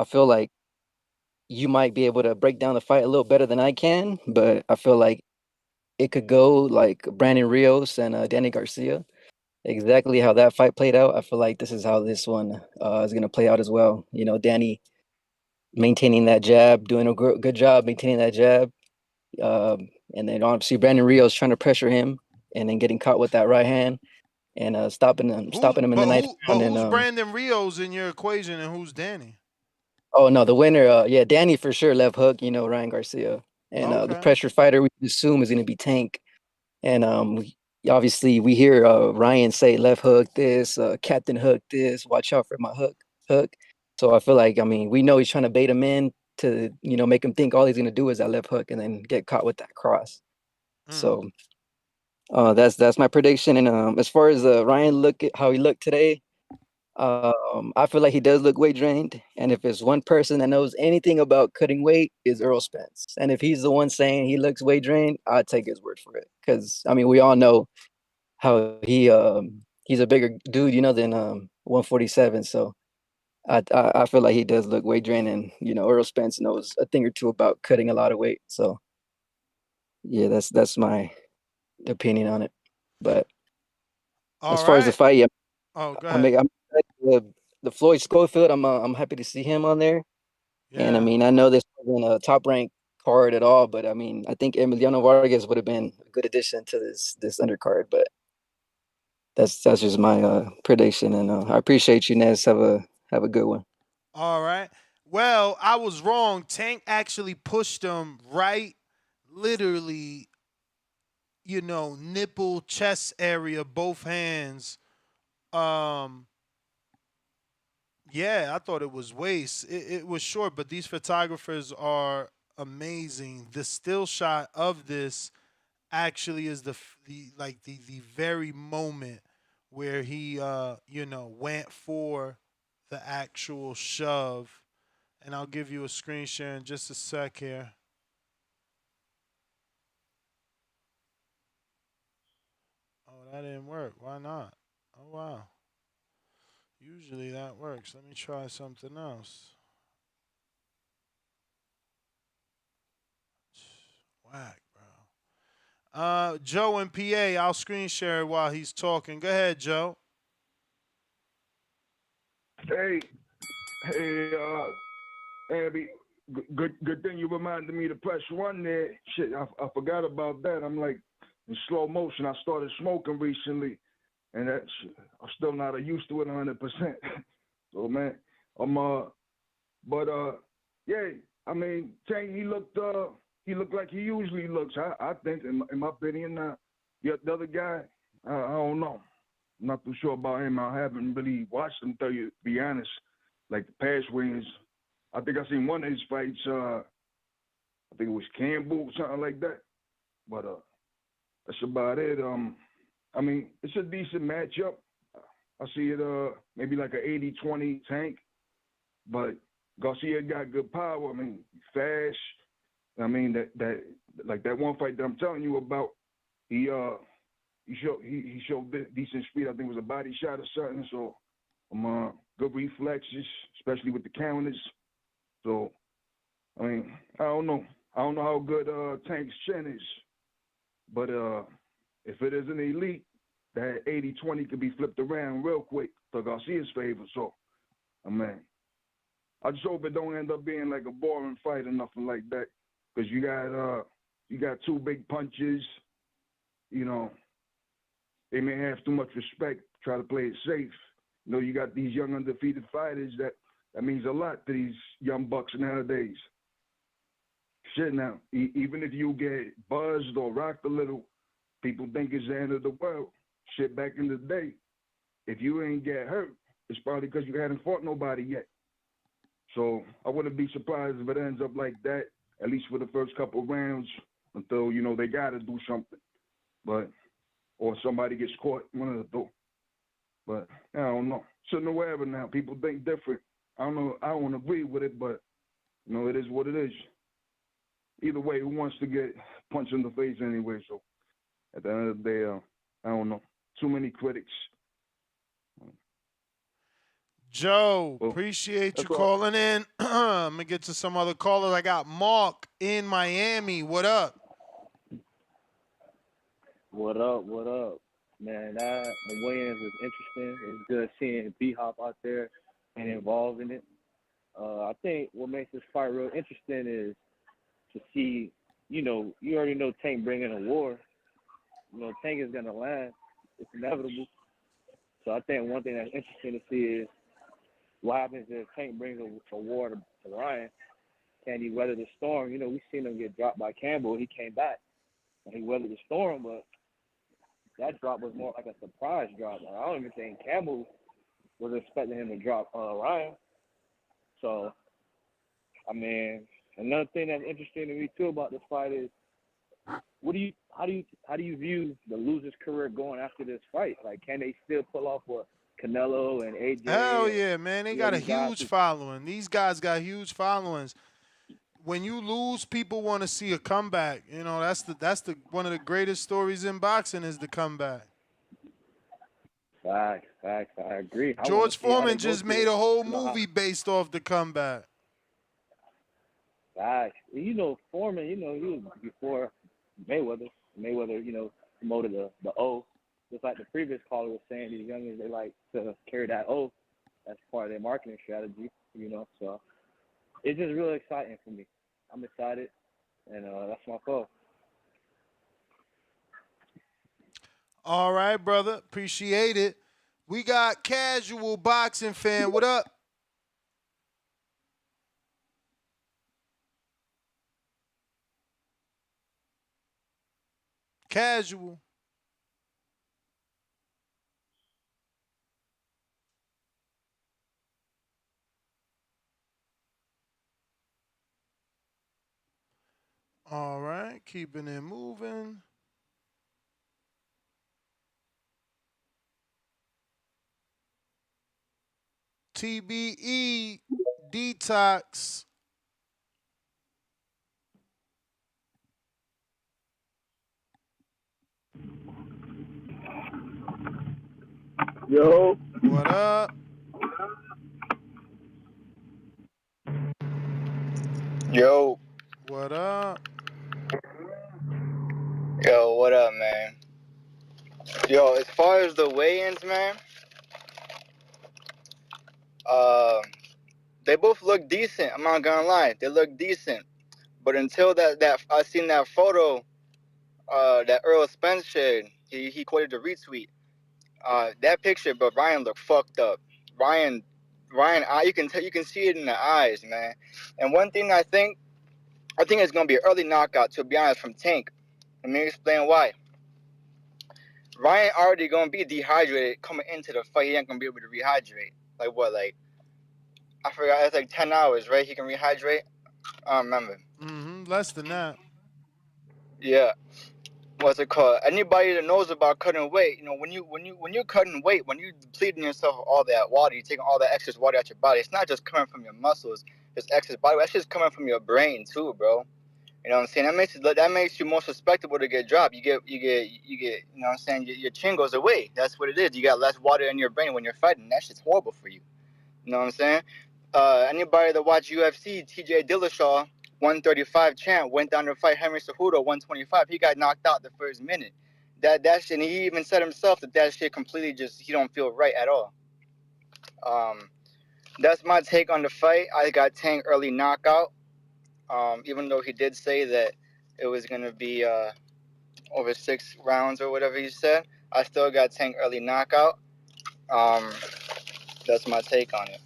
feel like you might be able to break down the fight a little better than I can, but I feel like it could go like Brandon Rios and Danny Garcia. Exactly how that fight played out, I feel like this is how this one is going to play out as well. Danny maintaining that jab, doing a good job maintaining that jab. And then obviously Brandon Rios trying to pressure him and then getting caught with that right hand and stopping him in the ninth But round. who's Brandon Rios in your equation and who's Danny? Oh, no, the winner, Danny for sure, left hook, Ryan Garcia. And the pressure fighter we assume is going to be Tank. And obviously we hear Ryan say left hook this, Captain Hook this, watch out for my hook. So I feel like, we know he's trying to bait him in to, make him think all he's going to do is that left hook and then get caught with that cross. So that's my prediction. And as far as Ryan how he looked today, I feel like he does look weight drained. And if there's one person that knows anything about cutting weight, is Errol Spence. And if he's the one saying he looks weight drained, I'd take his word for it. Because we all know how he's a bigger dude, than 147. So I feel like he does look weight drained, and Errol Spence knows a thing or two about cutting a lot of weight. So yeah, that's my opinion on it. But as far as the fight, yeah. Oh, go ahead. The Floyd Schofield, I'm happy to see him on there. Yeah. And I know this wasn't a top ranked card at all, but I think Emiliano Vargas would have been a good addition to this undercard. But that's just my prediction, and I appreciate you, Nez. Have a good one. All right. Well, I was wrong. Tank actually pushed him right, literally, nipple, chest area, both hands. Yeah, I thought it was waist. It was short, but these photographers are amazing. The still shot of this actually is the very moment where he went for the actual shove. And I'll give you a screen share in just a sec here. Oh, that didn't work. Why not? Oh, wow. Usually that works. Let me try something else. Whack, bro. Joe and PA, I'll screen share while he's talking. Go ahead, Joe. Hey, Abby, good thing you reminded me to press one there. Shit, I forgot about that. I'm like in slow motion. I started smoking recently, and I'm still not used to it 100%. So man, yeah. Tank, he looked like he usually looks. I think, in my opinion, the other guy, I don't know. I'm not too sure about him. I haven't really watched him, to be honest. Like the past wins, I think I seen one of his fights. I think it was Campbell, something like that. But that's about it. I mean, it's a decent matchup. I see it maybe like an 80-20 Tank, but Garcia got good power. I mean, fast. I mean that like that one fight that I'm telling you about. He showed decent speed. I think it was a body shot or something. So good reflexes, especially with the counters. So I mean, I don't know how good Tank's chin is, but if it is an elite, that 80-20 could be flipped around real quick to Garcia's favor. So, I mean, I just hope it don't end up being like a boring fight or nothing like that, because you got two big punches. You know, they may have too much respect, try to play it safe. You know, you got these young undefeated fighters that means a lot to these young bucks nowadays. Shit, now, even if you get buzzed or rocked a little, people think it's the end of the world. Shit, back in the day, if you ain't get hurt, it's probably because you hadn't fought nobody yet. So I wouldn't be surprised if it ends up like that, at least for the first couple of rounds, until, you know, they got to do something. But, or somebody gets caught, one of the two. But I don't know. So whatever now, people think different. I don't know. I don't agree with it, but, you know, it is what it is. Either way, who wants to get punched in the face anyway? So at the end of the day, I don't know. Too many critics. Joe, appreciate you calling in. I'm gonna get to some other callers. I got Mark in Miami. What up? What up? What up? Man, the weigh-ins was interesting. It was good seeing B-Hop out there and involved in it. I think what makes this fight real interesting is to see, you know, you already know Tank bringing a war. You know, Tank is going to land. It's inevitable. So I think one thing that's interesting to see is what happens if Tank brings a war to Ryan. Can he weather the storm? You know, we've seen him get dropped by Campbell. He came back and he weathered the storm, but that drop was more like a surprise drop. Like, I don't even think Campbell was expecting him to drop Ryan. So, I mean, another thing that's interesting to me too about this fight is, how do you view the loser's career going after this fight? Like, can they still pull off what Canelo and AJ? Hell yeah, man! They got a these guys huge following. These guys got huge followings. When you lose, people want to see a comeback. You know, that's the one of the greatest stories in boxing is the comeback. Facts. I agree. George Foreman just made a whole movie based off the comeback. Facts. You know, Foreman, you know, he was before Mayweather. Mayweather, you know, promoted the O. Just like the previous caller was saying, these youngins, they like to carry that O. That's part of their marketing strategy, you know. So it's just really exciting for me. I'm excited, and that's my call. All right, brother. Appreciate it. We got Casual Boxing Fan. What up? Casual. All right, keeping it moving. TBE Detox. Yo. What up? Yo. What up? Yo, what up, man? Yo, as far as the weigh-ins, man, they both look decent. I'm not gonna lie, they look decent. But until that I seen that photo, that Errol Spence shared, he quoted the retweet. That picture, but Ryan looked fucked up. Ryan, you can see it in the eyes, man. And one thing I think it's gonna be an early knockout. To be honest, from Tank. Let me explain why. Ryan already gonna be dehydrated coming into the fight. He ain't gonna be able to rehydrate. Like what? Like I forgot. It's like 10 hours, right? He can rehydrate. I don't remember. Less than that. Yeah. What's it called? Anybody that knows about cutting weight, when you're cutting weight, when you're depleting yourself of all that water, you're taking all that excess water out your body. It's not just coming from your muscles, it's excess body. That's just coming from your brain too, bro. You know what I'm saying? That makes you more susceptible to get dropped. You know what I'm saying? Your chin goes away. That's what it is. You got less water in your brain when you're fighting. That shit's horrible for you. You know what I'm saying? Anybody that watch UFC, TJ Dillashaw, 135 champ, went down to fight Henry Cejudo, 125. He got knocked out the first minute. That shit, and he even said himself that shit completely he don't feel right at all. That's my take on the fight. I got Tank early knockout. Even though he did say that it was gonna be over 6 rounds or whatever he said, I still got Tank early knockout. That's my take on it.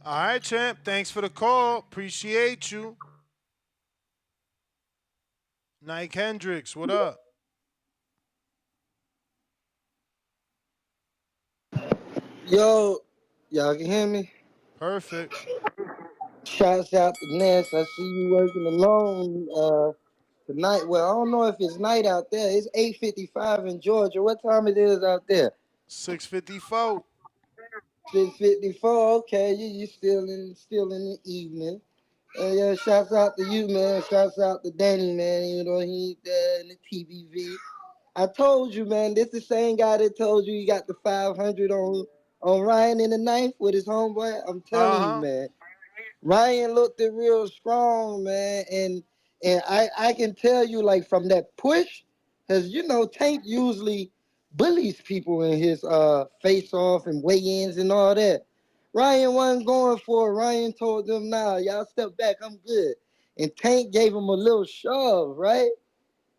All right, champ. Thanks for the call. Appreciate you. Nike Hendricks, what up? Yo, y'all can hear me? Perfect. Shouts out to Ness. I see you working alone tonight. Well, I don't know if it's night out there. It's 8:55 in Georgia. What time it is out there? 6:54. 6:54. Okay, you still in the evening. Yeah, shouts out to you, man. Shouts out to Danny, man. You know, he ain't there in the TBV. I told you, man, this the same guy that told you he got the 500 on Ryan in the ninth with his homeboy. I'm telling you, man. Ryan looked it real strong, man, and I can tell you, like, from that push, because Tank usually bullies people in his face off and weigh-ins and all that. Ryan wasn't going for it. Ryan told them, nah, y'all step back, I'm good. And Tank gave him a little shove, right?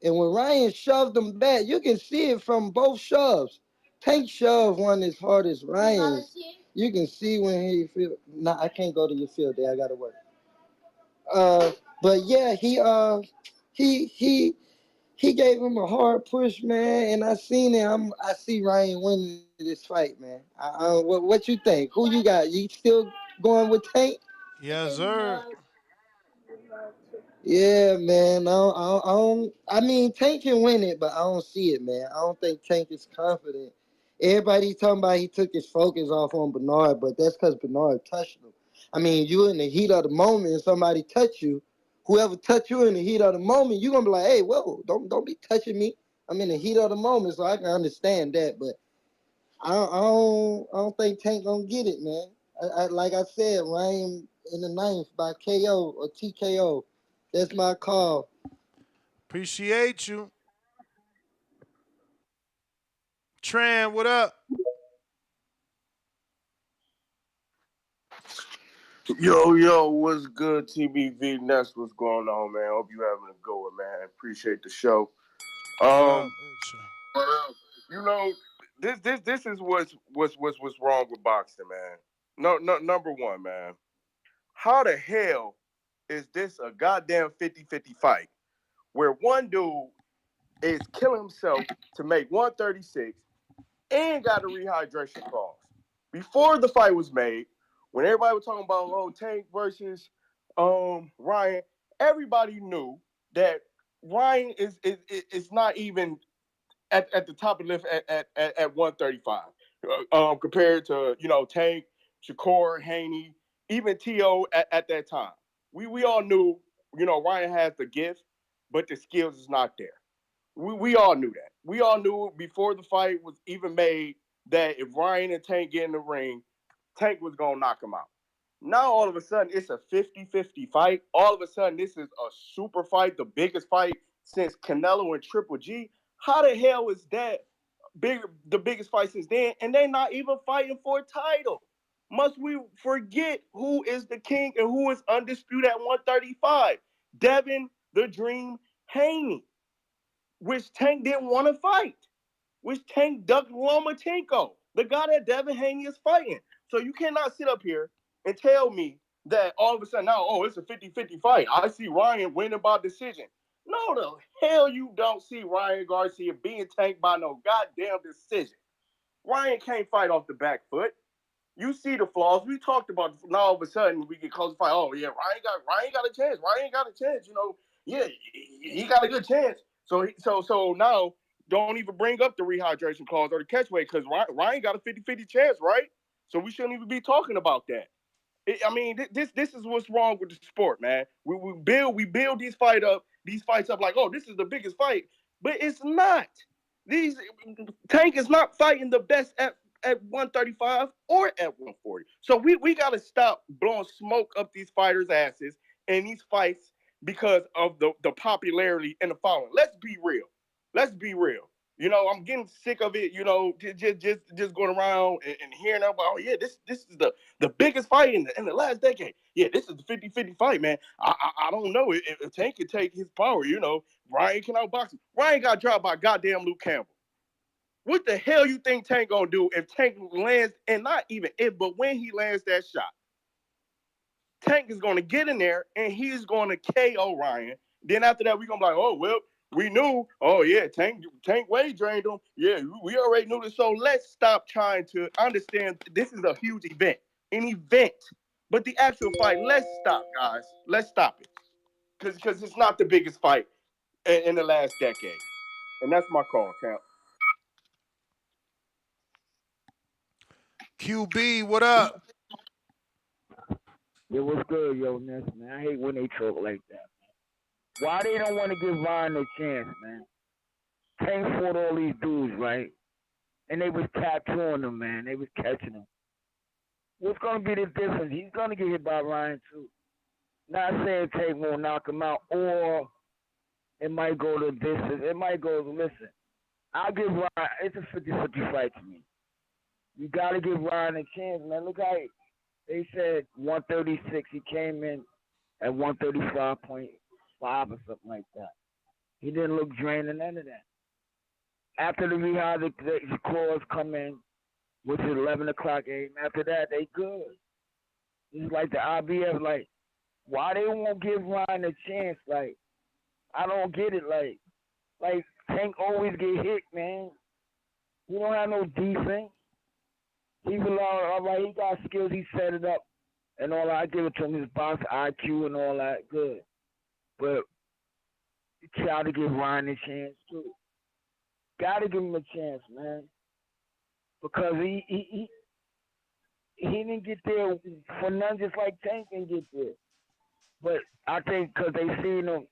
And when Ryan shoved him back, you can see it from both shoves. Tank shove one as hard as Ryan's. You can see when he feel. Nah, I can't go to your field day. I gotta work. But yeah, he gave him a hard push, man. And I seen it. I see Ryan winning this fight, man. What you think? Who you got? You still going with Tank? Yes, sir. Yeah, man. I mean, Tank can win it, but I don't see it, man. I don't think Tank is confident. Everybody's talking about he took his focus off on Bernard, but that's because Bernard touched him. I mean, you in the heat of the moment and somebody touch you, whoever touch you in the heat of the moment, you're gonna be like, hey, whoa, don't be touching me. I'm in the heat of the moment, so I can understand that, but I don't think Tank gonna get it, man. Like I said, Ryan in the ninth by KO or TKO. That's my call. Appreciate you. Tran, what up? Yo, what's good, TBV Nest? What's going on, man? Hope you having a good one, man. Appreciate the show. What up? You know, this is what's wrong with boxing, man. No, number one, man. How the hell is this a goddamn 50-50 fight where one dude is killing himself to make 136 and got a rehydration clause? Before the fight was made, when everybody was talking about Tank versus Ryan, everybody knew that Ryan is not even at the top of the list at 135 compared to Tank, Shakur, Haney, even T.O. at that time. We all knew Ryan has the gift, but the skills is not there. We all knew that. We all knew before the fight was even made that if Ryan and Tank get in the ring, Tank was going to knock him out. Now, all of a sudden, it's a 50-50 fight. All of a sudden, this is a super fight, the biggest fight since Canelo and Triple G. How the hell is that the biggest fight since then? And they're not even fighting for a title. Must we forget who is the king and who is undisputed at 135? Devin the Dream Haney, which Tank didn't want to fight, which Tank ducked Lomachenko, the guy that Devin Haney is fighting. So you cannot sit up here and tell me that all of a sudden now, it's a 50-50 fight. I see Ryan winning by decision. No, the hell you don't see Ryan Garcia being tanked by no goddamn decision. Ryan can't fight off the back foot. You see the flaws. We talked about now. All of a sudden, we get close to fight. Oh yeah, Ryan got a chance. Ryan got a chance. Yeah, he got a good chance. So now don't even bring up the rehydration clause or the catch weight because Ryan got a 50-50 chance, right? So we shouldn't even be talking about that. This is what's wrong with the sport, man. We build these fights up like, oh, this is the biggest fight, but it's not. These Tank is not fighting the best at 135 or at 140. So we got to stop blowing smoke up these fighters' asses in these fights because of the popularity and the following. Let's be real. Let's be real. I'm getting sick of it. Just going around and hearing about, oh yeah, this is the biggest fight in the last decade. Yeah, this is the 50-50 fight, man. I don't know if Tank can take his power. Ryan can outbox him. Ryan got dropped by goddamn Luke Campbell. What the hell you think Tank gonna do if Tank lands, and not even if, but when he lands that shot? Tank is gonna get in there and he's gonna KO Ryan. Then after that, we're gonna be like, oh well, we knew. Oh yeah, Tank weight drained him. Yeah, we already knew this. So let's stop trying to understand this is a huge event. An event. But the actual fight, let's stop, guys. Let's stop it. Because it's not the biggest fight in the last decade. And that's my call, champ. QB, what up? Yo, what's good, yo, Ness, man? I hate when they talk like that. Why they don't want to give Ryan a chance, man? Tank fought all these dudes, right? And they was tattooing him, man. They was catching him. What's gonna be the difference? He's gonna get hit by Ryan too. Not saying Tank won't knock him out, or it might go to distance. It might go. Listen, I'll give Ryan. It's a 50-50 fight to me. You gotta give Ryan a chance, man. Look how they said 136. He came in at 135.5 or something like that. He didn't look drained or none of that. After the rehydration clause come in, which is 11 o'clock a.m., after that, they good. It's like the IBF, like, why they won't give Ryan a chance? Like, I don't get it. Like Tank always get hit, man. He don't have no defense. He all right, he got skills, he set it up and all that. I give it to him, his box IQ and all that, good. But you try to give Ryan a chance too. Gotta give him a chance, man. Because he didn't get there for none, just like Tank didn't get there. But I think because they seen him,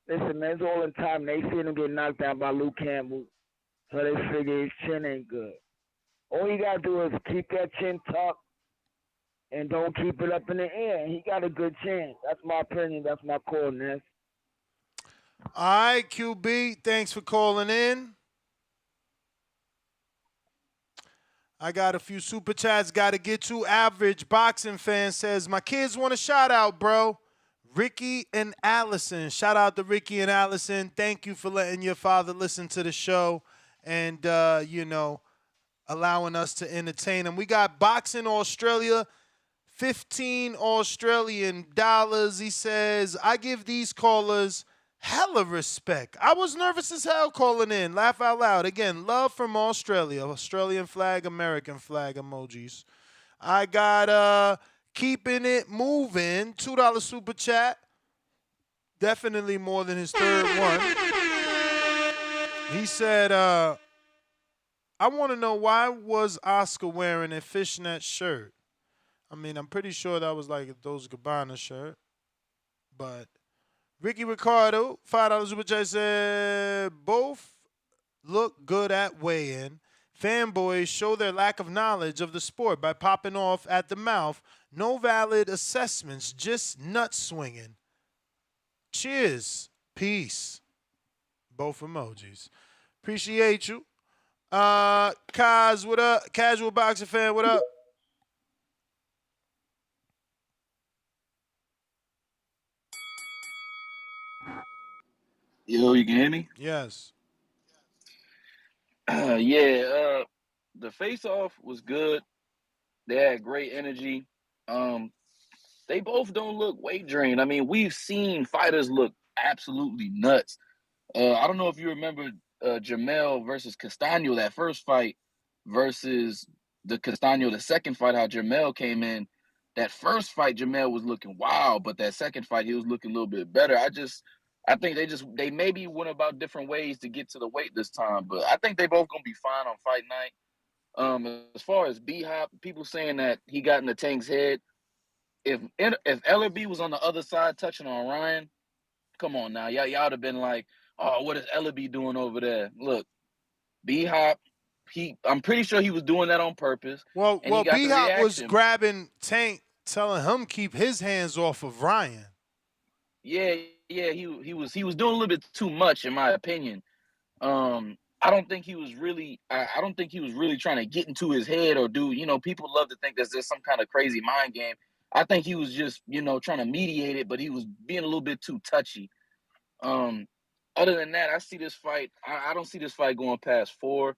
listen, man, it's all in time. They seen him get knocked down by Luke Campbell, so they figure his chin ain't good. All you gotta do is keep that chin tucked and don't keep it up in the air. He got a good chance. That's my opinion. That's my call, Ness. All right, QB, thanks for calling in. I got a few super chats got to get to. Average boxing fan says, my kids want a shout out, bro. Ricky and Allison. Shout out to Ricky and Allison. Thank you for letting your father listen to the show and, allowing us to entertain him. We got Boxing Australia, 15 Australian dollars. He says, I give these callers hella respect. I was nervous as hell calling in. Laugh out loud. Again, love from Australia. Australian flag, American flag emojis. I got Keeping It Moving, $2 super chat. Definitely more than his third one. He said, I want to know, why was Oscar wearing a fishnet shirt? I mean, I'm pretty sure that was like a Dolce & Gabbana shirt. But Ricky Ricardo, $5 super chat, said, both look good at weigh-in. Fanboys show their lack of knowledge of the sport by popping off at the mouth. No valid assessments, just nut swinging. Cheers. Peace. Both emojis. Appreciate you. Kaz, what up? Casual boxing fan, what up? Yo, you can hear me? Yes. The face-off was good. They had great energy. They both don't look weight drained. I mean, we've seen fighters look absolutely nuts. I don't know if you remember Jamel versus Castaño, that first fight, versus the Castaño, the second fight, how Jermell came in. That first fight, Jermell was looking wild, but that second fight, he was looking a little bit better. I think they maybe went about different ways to get to the weight this time, but I think they both gonna be fine on fight night. As far as B Hop, people saying that he got in the Tank's head. If Ellerby was on the other side touching on Ryan, come on now, y'all would have been like, oh, what is Ellerby doing over there? Look, B Hop, I'm pretty sure he was doing that on purpose, and he Well, got the B Hop was reaction. grabbing Tank, telling him keep his hands off of Ryan. Yeah, he was doing a little bit too much, in my opinion. I don't think he was really. I don't think he was really trying to get into his head or do. People love to think there's some kind of crazy mind game. I think he was just, trying to mediate it, but he was being a little bit too touchy. Other than that, I see this fight. I don't see this fight going past 4.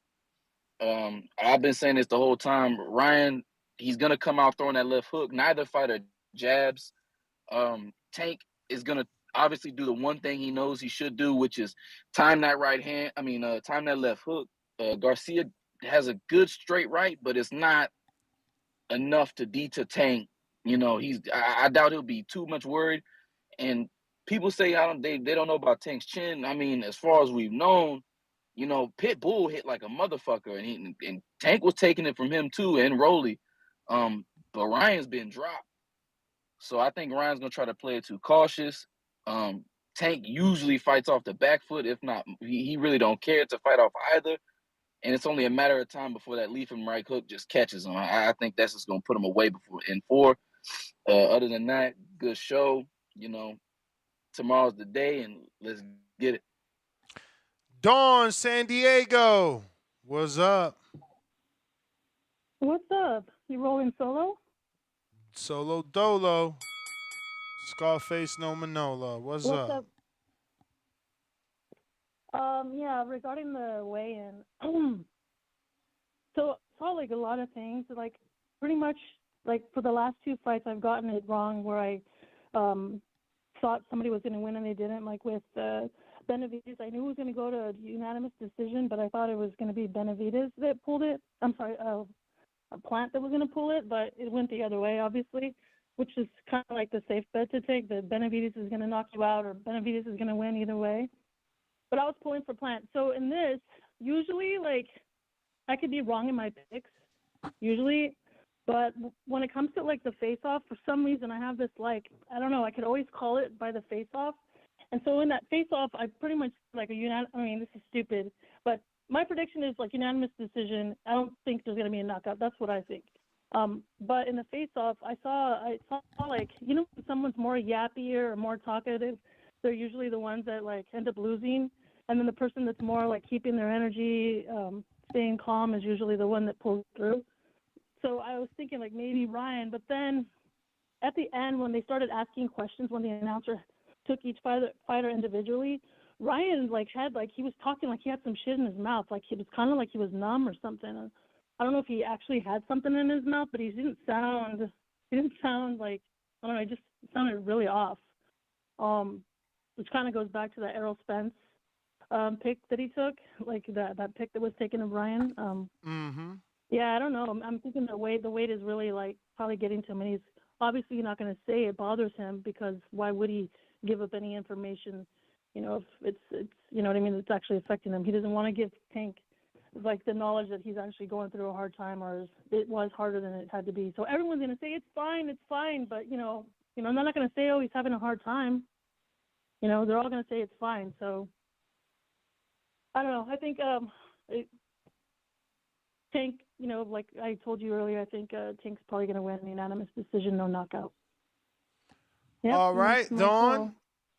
I've been saying this the whole time. Ryan, he's gonna come out throwing that left hook. Neither fighter jabs. Tank is gonna obviously do the one thing he knows he should do, which is time that right hand. Time that left hook. Garcia has a good straight right, but it's not enough to deter Tank. I doubt he'll be too much worried. And people say they don't know about Tank's chin. As far as we've known, Pitbull hit like a motherfucker, and Tank was taking it from him too, and Rolly. But Ryan's been dropped. So I think Ryan's gonna try to play it too cautious. Tank usually fights off the back foot. If not, he really don't care to fight off either. And it's only a matter of time before that leaf and right hook just catches him. I think that's just gonna put him away before in 4. Other than that, good show. Tomorrow's the day, and let's get it. Dawn, San Diego, what's up? What's up? You rolling solo? Solo Dolo. Scarface no Manola. What's up? Yeah, regarding the weigh-in. So saw like a lot of things, like pretty much like for the last 2 fights I've gotten it wrong where I thought somebody was gonna win and they didn't. Like with Benavidez, I knew it was gonna go to a unanimous decision, but I thought it was gonna be Benavidez that pulled it. I'm sorry, a Plant that was gonna pull it, but it went the other way, obviously, which is kind of like the safe bet to take, that Benavidez is going to knock you out or Benavidez is going to win either way. But I was pulling for Plant. So in this, usually, like, I could be wrong in my picks, usually. But when it comes to, like, the face-off, for some reason I have this, like, I don't know, I could always call it by the face-off. And so in that face-off, I pretty much, like, this is stupid, but my prediction is, like, unanimous decision. I don't think there's going to be a knockout. That's what I think. But in the face-off, I saw like, when someone's more yappier or more talkative, they're usually the ones that, like, end up losing. And then the person that's more, like, keeping their energy, staying calm is usually the one that pulls through. So I was thinking, like, maybe Ryan. But then at the end, when they started asking questions, when the announcer took each fighter individually, Ryan, like, he was talking like he had some shit in his mouth. Like, it was kind of like he was numb or something. I don't know if he actually had something in his mouth, but he didn't sound like, I don't know, it just sounded really off. Which kind of goes back to the Errol Spence pick that he took, like that pick that was taken of Ryan. Yeah, I don't know. I'm thinking the weight is really, like, probably getting to him, and he's obviously not going to say it bothers him, because why would he give up any information, if it's you know what I mean, it's actually affecting him. He doesn't want to give Tank, like, the knowledge that he's actually going through a hard time, or it was harder than it had to be. So everyone's going to say it's fine, but they're not going to say, oh, he's having a hard time. They're all going to say it's fine. So I don't know. I think Tank, like I told you earlier, I think Tank's probably going to win, unanimous decision, no knockout. Yep, All right, my Dawn. call.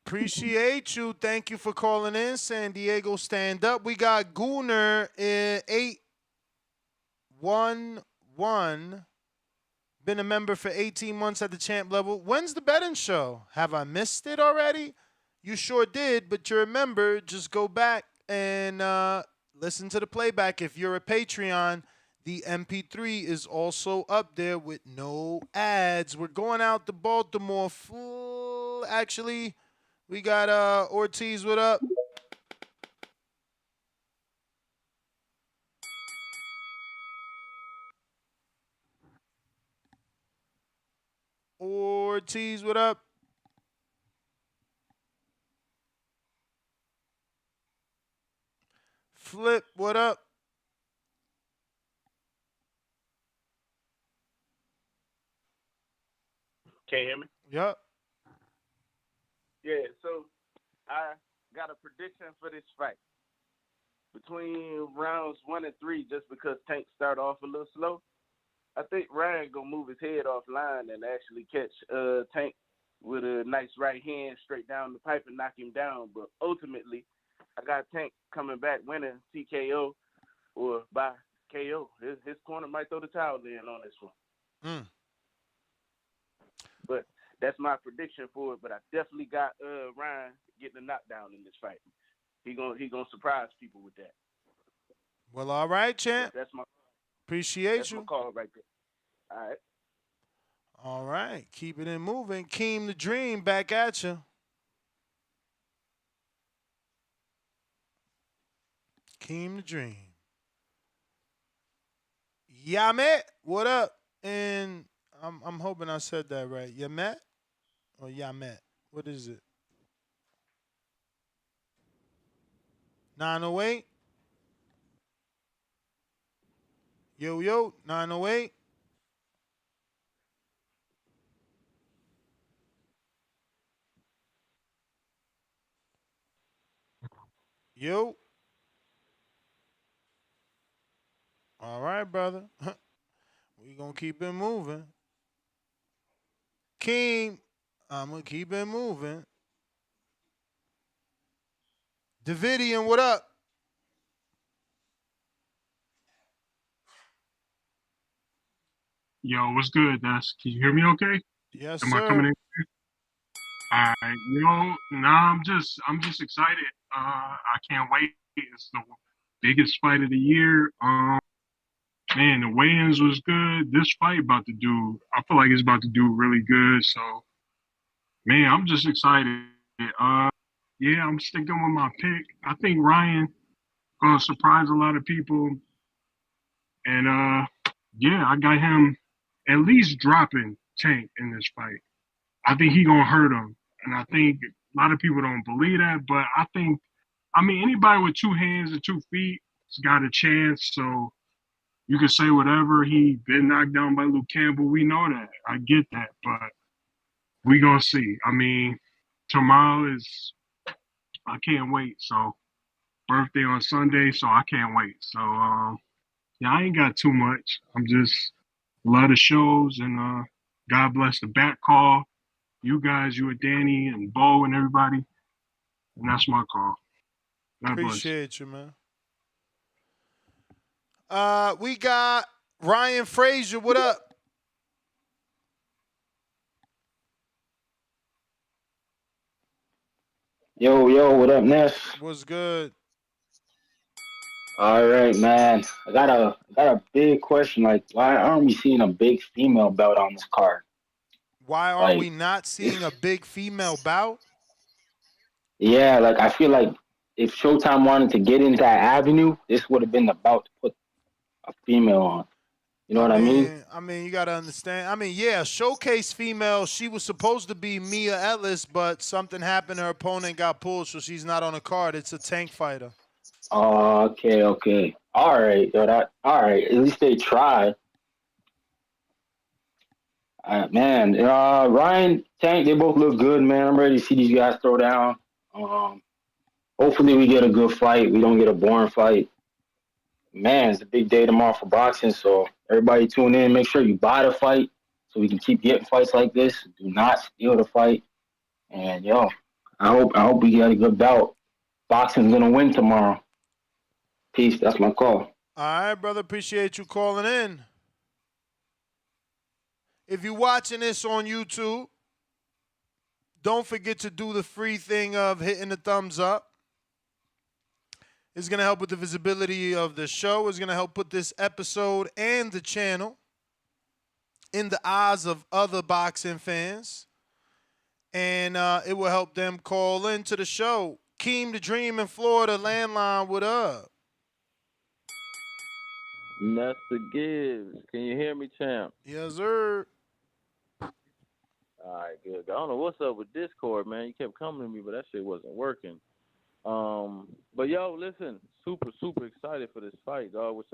Appreciate you. Thank you for calling in. San Diego, stand up. We got Gooner in 811. Been a member for 18 months at the champ level. When's the betting show? Have I missed it already? You sure did, but you're a member. Just go back and listen to the playback. If you're a Patreon, the MP3 is also up there with no ads. We're going out to Baltimore. Actually, we got Ortiz, what up? Ortiz, what up? Flip, what up? Can you hear me? Yup. Yeah, so I got a prediction for this fight. Between rounds 1 and 3, just because Tank started off a little slow, I think Ryan gonna move his head offline and actually catch Tank with a nice right hand straight down the pipe and knock him down. But ultimately, I got Tank coming back winning TKO or by KO. His corner might throw the towel in on this one. But that's my prediction for it. But I definitely got Ryan getting a knockdown in this fight. He gonna surprise people with that. Well, all right, champ. That's my Appreciate you. my call right there. All right. All right, keeping it moving. Keem the Dream back at you. Keem the Dream. Yamet, what up? And I'm hoping I said that right. Yamet or Yamet? What is it? 908. Yo, 908. Yo. All right, brother. We gonna keep it moving. Keem, I'm gonna keep it moving. Davidian, what up? Yo, what's good, Des? Can you hear me okay? Yes, Am I coming sir. in? All right. Nah, I'm just excited. I can't wait. It's the biggest fight of the year. Man, the weigh-ins was good. This fight I feel like it's about to do really good. So, man, I'm just excited. Yeah, I'm sticking with my pick. I think Ryan gonna surprise a lot of people. And yeah, I got him at least dropping Tank in this fight. I think he gonna hurt him, and I think a lot of people don't believe that. But I mean, anybody with 2 hands and 2 feet has got a chance. So you can say whatever. He been knocked down by Luke Campbell. We know that. I get that, but we gonna see. I mean, tomorrow is I can't wait. So birthday on Sunday, so I can't wait. So yeah, I ain't got too much. I'm just love the shows and God bless the back call. You guys, you and Danny and Bo and everybody. And that's my call. God bless. Appreciate you, man. We got Ryan Frazier. What up? Yo, what up, Ness? What's good? All right, man. I got a big question. Like, why aren't we seeing a big female belt on this card? Why are Like, we not seeing a big female bout? yeah, like I feel like if Showtime wanted to get into that avenue, this would have been the bout to put a female on. You know what I mean? I mean, you gotta understand. I mean, yeah, showcase female. She was supposed to be Mia Ellis, but something happened. Her opponent got pulled, so she's not on the card. It's a Tank fighter. Oh, okay. All right, all right. At least they tried. Man, Ryan, Tank, they both look good, man. I'm ready to see these guys throw down. Um, Hopefully we get a good fight. We don't get a boring fight. Man, it's a big day tomorrow for boxing, so everybody tune in. Make sure you buy the fight so we can keep getting fights like this. Do not steal the fight. And I hope we get a good bout. Boxing's gonna win tomorrow. Peace. That's my call. All right, brother. Appreciate you calling in. If you're watching this on YouTube, don't forget to do the free thing of hitting the thumbs up. It's going to help with the visibility of the show. It's going to help put this episode and the channel in the eyes of other boxing fans. And it will help them call into the show. Keem the Dream in Florida, landline, what up? Nesta Gibbs. Can you hear me, champ? Yes, sir. All right, good. I don't know what's up with Discord, man. You kept coming to me, but that shit wasn't working. But yo, listen, super excited for this fight, dog.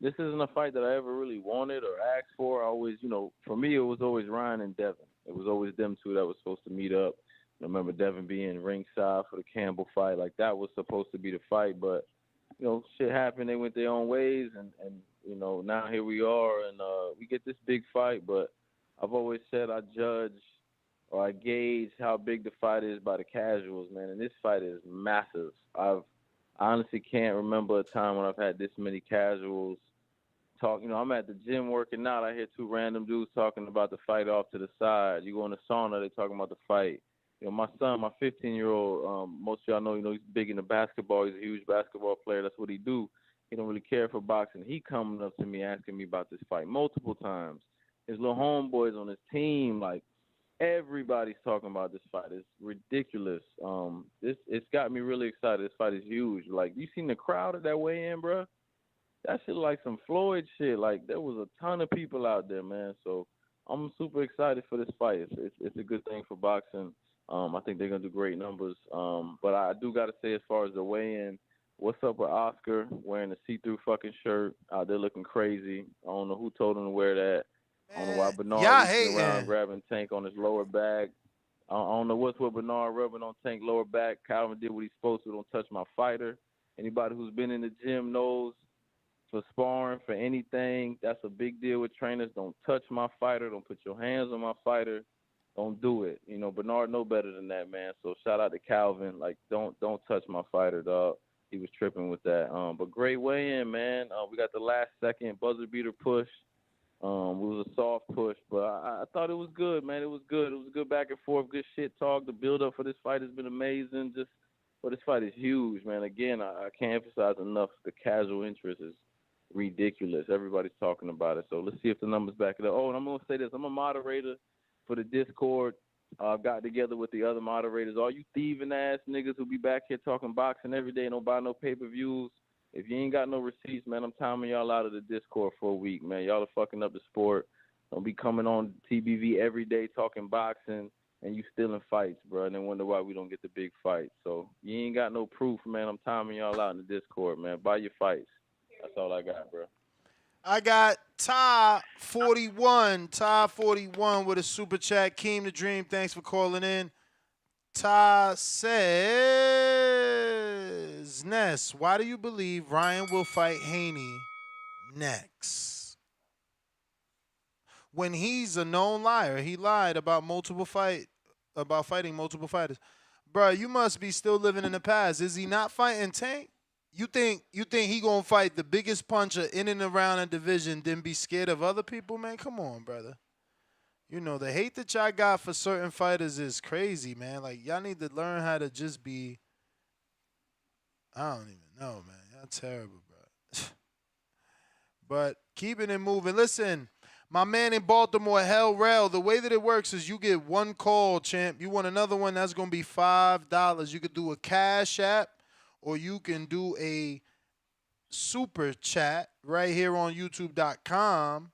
This isn't a fight that I ever really wanted or asked for. I always, for me, it was always Ryan and Devin. It was always them two that was supposed to meet up. I remember Devin being ringside for the Campbell fight, like that was supposed to be the fight, but shit happened. They went their own ways, and now here we are, and we get this big fight. But I've always said I judge or I gauge how big the fight is by the casuals, man. And this fight is massive. I honestly can't remember a time when I've had this many casuals talk. I'm at the gym working out. I hear two random dudes talking about the fight off to the side. You go in the sauna, they talking about the fight. My son, my 15-year-old, most of y'all know, he's big into basketball. He's a huge basketball player. That's what he do. He don't really care for boxing. He coming up to me asking me about this fight multiple times. His little homeboys on his team, like, everybody's talking about this fight. It's ridiculous. It's got me really excited. This fight is huge. Like, you seen the crowd at that weigh-in, bro? That shit like some Floyd shit. Like, there was a ton of people out there, man. So I'm super excited for this fight. It's a good thing for boxing. I think they're gonna do great numbers. But I do gotta say, as far as the weigh-in, what's up with Oscar wearing a see-through fucking shirt out there looking crazy? I don't know who told him to wear that. I don't know why Bernard reaching around grabbing Tank on his lower back. I don't know what's with Bernard rubbing on Tank lower back. Calvin did what he's supposed to. Don't touch my fighter. Anybody who's been in the gym knows, for sparring, for anything, that's a big deal with trainers. Don't touch my fighter. Don't put your hands on my fighter. Don't do it. Bernard know better than that, man. So shout out to Calvin. Like, don't touch my fighter, dog. He was tripping with that. But great weigh-in, man. We got the last second buzzer beater push. It was a soft push, but I thought it was good, man. It was good. It was a good back and forth, good shit talk. The build-up for this fight has been amazing. But this fight is huge, man. Again, I can't emphasize enough. The casual interest is ridiculous. Everybody's talking about it. So let's see if the numbers back it up. Oh, and I'm going to say this. I'm a moderator for the Discord. I've got together with the other moderators. All you thieving ass niggas who be back here talking boxing every day and don't buy no pay-per-views, if you ain't got no receipts, man, I'm timing y'all out of the Discord for a week, man. Y'all are fucking up the sport. Don't be coming on TBV every day talking boxing and you stealing fights, bro, and then wonder why we don't get the big fights. So you ain't got no proof, man. I'm timing y'all out in the Discord, man. Buy your fights. That's all I got, bro. I got Ty 41. Ty 41 with a super chat. Keem the Dream, thanks for calling in. Ty says, Ness, why do you believe Ryan will fight Haney next? When he's a known liar, he lied about fighting multiple fighters. Bro, you must be still living in the past. Is he not fighting Tank? You think he gonna fight the biggest puncher in and around a division, then be scared of other people, man? Come on, brother. The hate that y'all got for certain fighters is crazy, man. Like, y'all need to learn how to just be. I don't even know, man. Y'all terrible, bro. But keeping it moving. Listen, my man in Baltimore, Hell Rail, the way that it works is you get one call, champ. You want another one, that's going to be $5. You could do a Cash App, or you can do a super chat right here on youtube.com,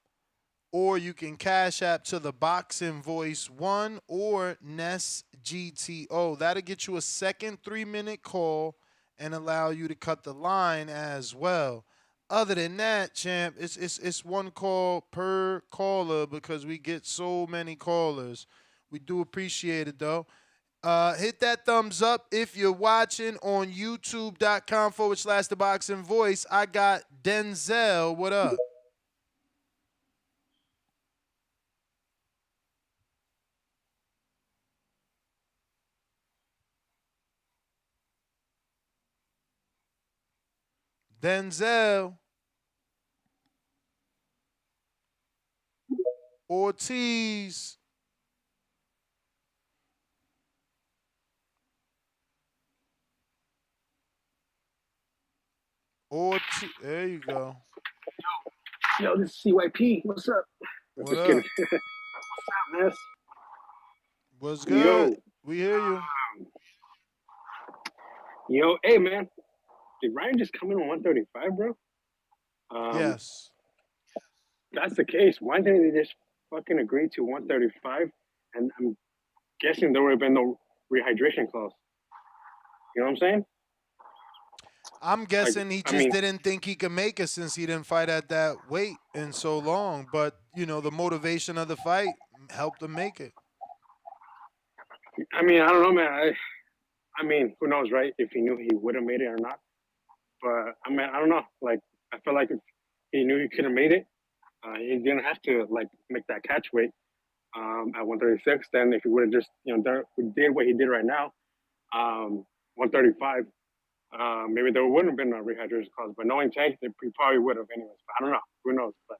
or you can Cash App to the Boxing Voice 1 or Ness GTO. That'll get you a second 3-minute call and allow you to cut the line as well. Other than that, champ, it's one call per caller because we get so many callers. We do appreciate it, though. Hit that thumbs up if you're watching on youtube.com/The Boxing Voice. I got Denzel. What up? Denzel. Ortiz. There you go. Yo, this is CYP. What's up? What up? Kidding. What's up, Ness? What's good? Yo. We hear you. Yo, hey, man. Did Ryan just come in on 135, bro? Yes. If that's the case, why didn't they just fucking agree to 135 and I'm guessing there would have been no rehydration clause. You know what I'm saying? I'm Like, guessing he I just mean, didn't think he could make it since he didn't fight at that weight in so long. But the motivation of the fight helped him make it. I mean, I don't know, man. I mean, who knows, right? If he knew he would have made it or not. But I mean, I don't know. Like, I feel like if he knew he could have made it, he didn't have to like make that catch weight at 136. Then if he would have just did what he did right now, 135, maybe there wouldn't have been a rehydration clause. But knowing Tank, he probably would have anyways. But I don't know. Who knows? But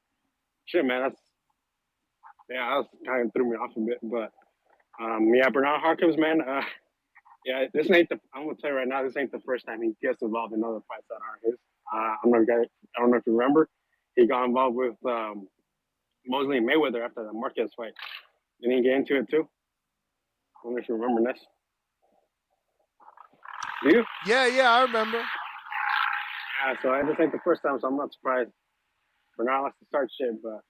shit, man, that kind of threw me off a bit. But yeah, Bernard Harkins, man. Yeah, I'm gonna tell you right now, this ain't the first time he gets involved in other fights that aren't his. I don't know if you remember, he got involved with Mosley and Mayweather after the Marquez fight. Didn't he get into it too? I don't know if you remember this. Do you? Yeah, I remember. Yeah, so this ain't the first time, so I'm not surprised. Bernard likes to start shit, but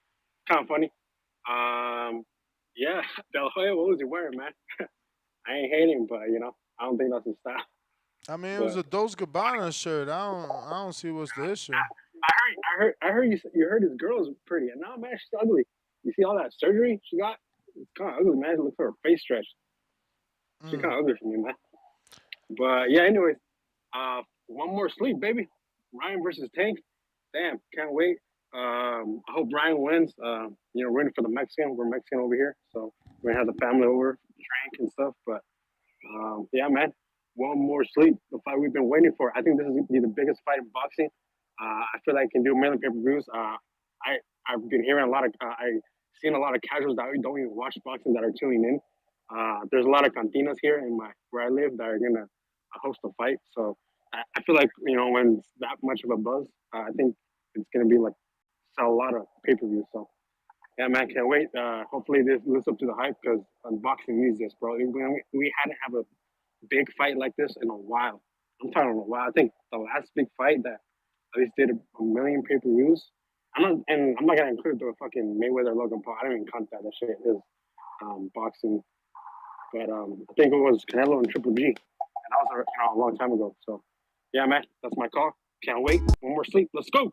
kind of funny. Yeah, De La Hoya, what was he wearing, man? I ain't hating, but I don't think that's his style. I mean, it was But a Dos Gabbana shirt. I don't see what's the issue. I heard you heard his girl is pretty, and now man, she's ugly. You see all that surgery she got? It's kind of ugly, man. Look for her face stretch. She's kind of ugly for me, man. But yeah, anyways, one more sleep, baby. Ryan versus Tank. Damn, can't wait. I hope Ryan wins. Rooting for the Mexican. We're Mexican over here, so we're gonna have the family over, drink and stuff. But yeah, man, one more sleep. The fight we've been waiting for. I think this is gonna be the biggest fight in boxing. I feel like I can do a million pay-per-views. I've been hearing a lot of. I've seen a lot of casuals that don't even watch boxing that are tuning in. There's a lot of cantinas here in where I live that are gonna host a fight. So I feel like when it's that much of a buzz, I think it's gonna be like sell a lot of pay-per-views. So yeah, man, can't wait. Hopefully this lives up to the hype because boxing needs this, bro. We hadn't have a big fight like this in a while. I'm talking about a while. I think the last big fight that at least did a million pay-per-views. I'm not gonna include the fucking Mayweather Logan Paul. I don't even count that. That shit is boxing. But I think it was Canelo and Triple G, and that was a long time ago. So yeah, man, that's my call. Can't wait. One more sleep. Let's go.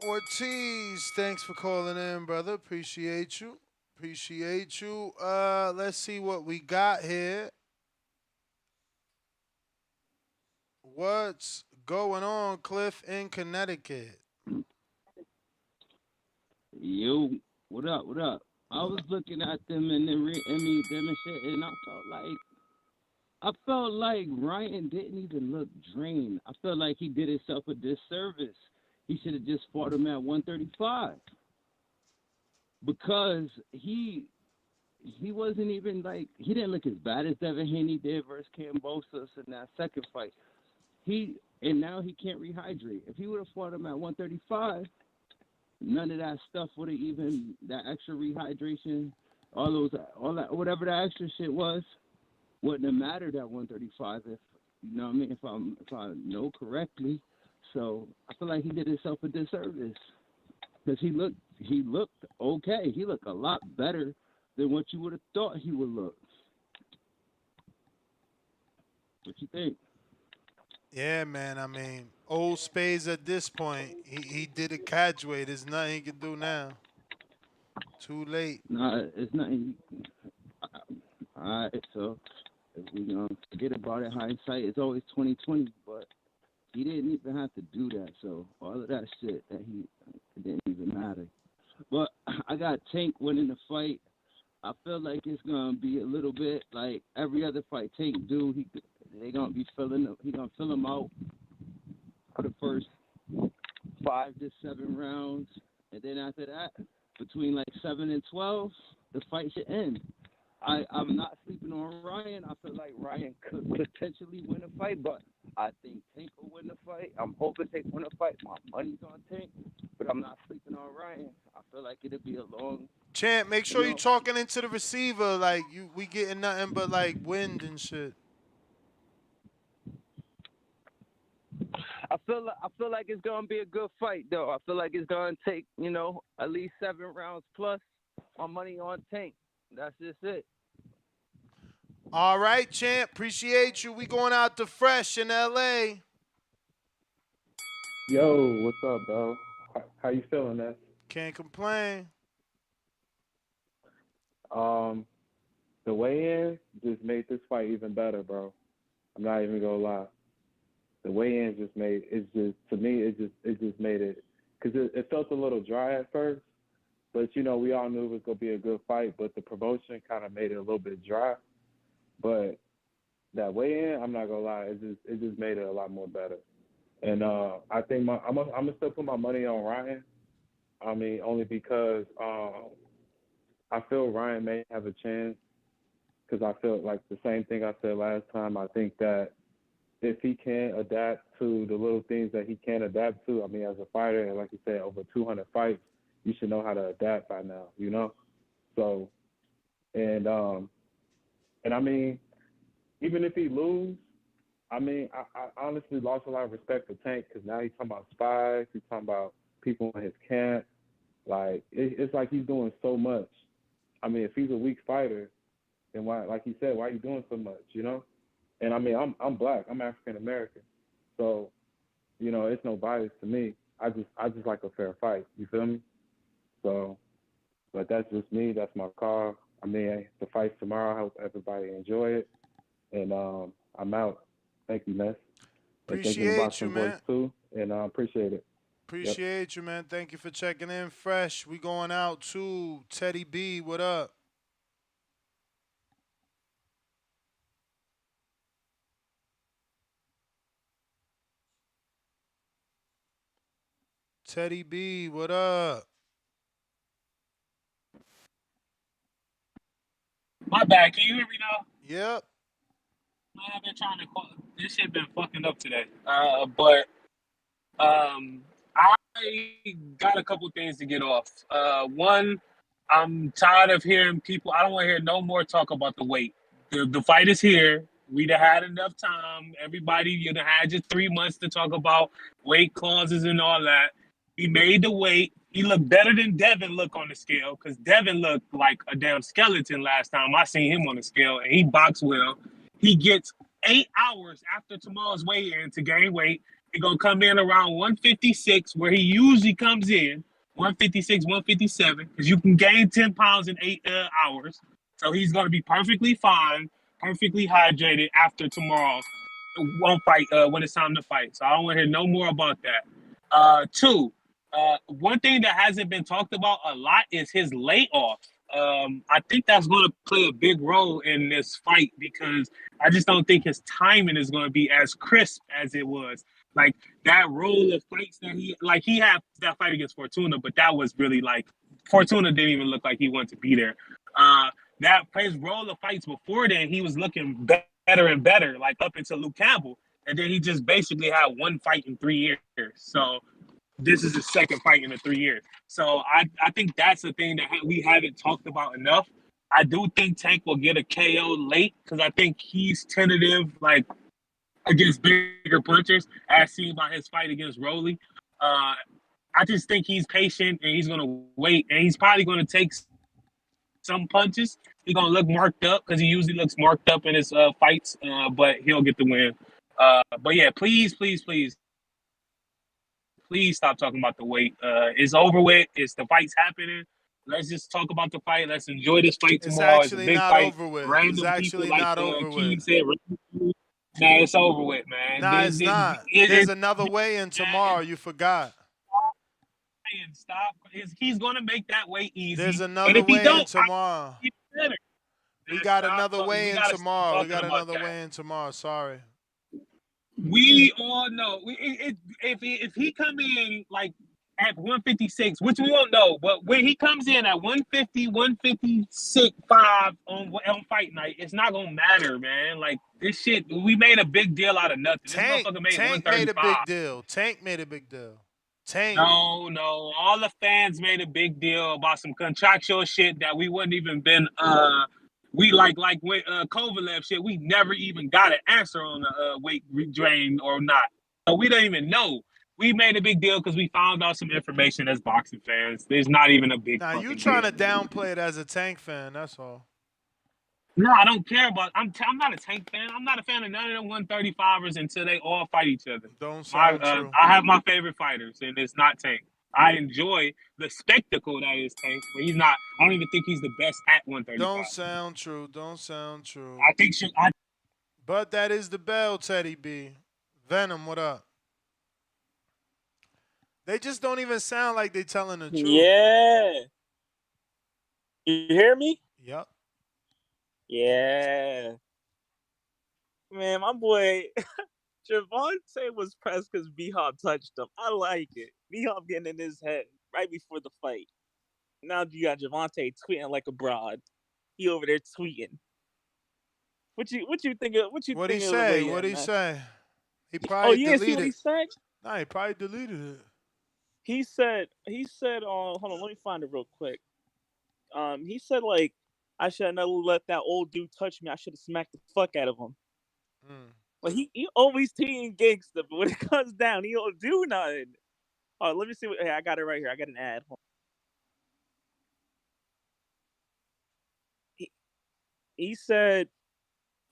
Ortiz, thanks for calling in, brother. Appreciate you. Appreciate you. Let's see what we got here. What's going on, Cliff in Connecticut? Yo, what up? What up? I was looking at them and them and shit, and I felt like Ryan didn't even look drained. I felt like he did himself a disservice. He should have just fought him at 135 because he wasn't even like he didn't look as bad as Devin Haney did versus Kambosos in that second fight. And now he can't rehydrate. If he would have fought him at 135. None of that stuff would have even that extra rehydration, all that whatever that extra shit was, wouldn't have mattered at 135 if you know what I mean if I know correctly. So I feel like he did himself a disservice because he looked okay. He looked a lot better than what you would have thought he would look. What you think? Yeah, man. I mean, old Spades at this point, he did a catch weight. There's nothing he can do now. Too late. Nah, it's nothing. All right, so if we forget about it, hindsight is always 20/20. But he didn't even have to do that. So all of that shit that it didn't even matter. But I got Tank winning the fight. I feel like it's gonna be a little bit like every other fight Tank do. They gonna be he gonna fill him out for the first 5 to 7 rounds, and then after that, between like 7 and 12, the fight should end. I'm not sleeping on Ryan. I feel like Ryan could potentially win a fight, but I think Tank will win the fight. I'm hoping Tank win a fight. My money's on Tank, but I'm not sleeping on Ryan. I feel like it'll be a long. Champ, make sure you talking into the receiver. Like we getting nothing but like wind and shit. I feel like it's gonna be a good fight though. I feel like it's gonna take at least 7 rounds plus. my money on Tank. That's just it. All right, champ. Appreciate you. We going out to Fresh in L.A. Yo, what's up, bro? How you feeling, man? Can't complain. The weigh-in just made this fight even better, bro. I'm not even gonna lie. The weigh-in just made to me it just made it because it felt a little dry at first, but we all knew it was gonna be a good fight, but the promotion kind of made it a little bit dry. But that weigh-in, I'm not gonna lie, it just made it a lot more better. And I think I'm gonna still put my money on Ryan. I mean, only because I feel Ryan may have a chance because I feel like the same thing I said last time. I think that if he can adapt to the little things that he can adapt to, I mean, as a fighter, and like you said, over 200 fights, you should know how to adapt by now, So, and I mean, even if he lose, I mean, I honestly lost a lot of respect for Tank because now he's talking about spies, he's talking about people in his camp. Like, it's like he's doing so much. I mean, if he's a weak fighter, then why, like he said, why are you doing so much, And I mean, I'm black, I'm African American, so it's no bias to me. I just like a fair fight. You feel me? So, but that's just me. That's my call. I mean, the fight's tomorrow. I hope everybody enjoy it, and I'm out. Thank you, Ness. Appreciate you, man. Voice too, and I appreciate it. Appreciate you, man. Thank you for checking in. Fresh. We going out to Teddy B. What up? Teddy B. What up? My bad. Can you hear me now? Yep. Man, I've been trying to call. This shit been fucking up today. But I got a couple things to get off. One, I'm tired of hearing people. I don't want to hear no more talk about the weight. The fight is here. We done had enough time. Everybody, you done had your 3 months to talk about weight clauses and all that. He made the weight. He looked better than Devin looked on the scale because Devin looked like a damn skeleton last time I seen him on the scale, and he boxed well. He gets 8 hours after tomorrow's weigh-in to gain weight. He's going to come in around 156, where he usually comes in, 156, 157, because you can gain 10 pounds in 8 hours. So he's going to be perfectly fine, perfectly hydrated after tomorrow. Won't fight when it's time to fight. So I don't want to hear no more about that. Two, one thing that hasn't been talked about a lot is his layoff. I think that's going to play a big role in this fight because I just don't think his timing is going to be as crisp as it was. Like that roll of fights that he had that fight against Fortuna, but that was really like Fortuna didn't even look like he wanted to be there. That his roll of fights before then, he was looking better and better, like up until Luke Campbell, and then he just basically had one fight in 3 years. So this is his second fight in the 3 years. So I think that's the thing that we haven't talked about enough. I do think Tank will get a KO late because I think he's tentative, like against bigger punchers, as seen by his fight against Rolly. I just think he's patient and he's going to wait, and he's probably going to take some punches. He's going to look marked up because he usually looks marked up in his fights, but he'll get the win. But yeah, please stop talking about the weight. It's over with. It's the fight's happening. Let's just talk about the fight. Let's enjoy this fight tomorrow. It's a big fight. Over with. Random it's actually people not like over Keem with. said. Man, it's over with, man. Nah, it's not. There's another weigh-in tomorrow. You forgot. Stop. He's going to make that weight easy. There's another weigh-in tomorrow. We got another weigh-in tomorrow. We got another weigh-in tomorrow. Sorry. We all know if he come in like at 156, which we don't know, but when he comes in at 150, 156, 5 on fight night, it's not gonna matter, man. Like this shit, we made a big deal out of nothing. Tank made a big deal. Tank made a big deal. Tank. No. All the fans made a big deal about some contractual shit that we wouldn't even been we like with Kovalev shit, we never even got an answer on the weight drain or not. So we don't even know. we made a big deal because we found out some information as boxing fans. There's not even a big Now you fucking trying deal. to downplay it as a Tank fan? That's all. No, I don't care about. I'm not a Tank fan. I'm not a fan of none of them 135ers until they all fight each other. Don't sound true. I have my favorite fighters, and it's not Tank. I enjoy the spectacle that is Tank, but he's not. I don't even think he's the best at 135. Don't sound true. Don't sound true. I think But that is the bell, Teddy B. Venom, what up? They just don't even sound like they telling the truth. Yeah. You hear me? Yep. Yeah. Man, my boy Javante was pressed because B-Hop touched him. I like it. B-Hop getting in his head right before the fight. Now you got Javante tweeting like a broad. He over there tweeting. What you think of What'd he say? What'd he say? He Oh, probably you didn't see deleted. what he said? Nah, he probably deleted it. He said, hold on, let me find it real quick. He said, like, I should have never let that old dude touch me. I should have smacked the fuck out of him. Like, he always teeing gangster, but when it comes down, he don't do nothing. Oh, let me see. Hey, I got it right here. I got an ad. He said,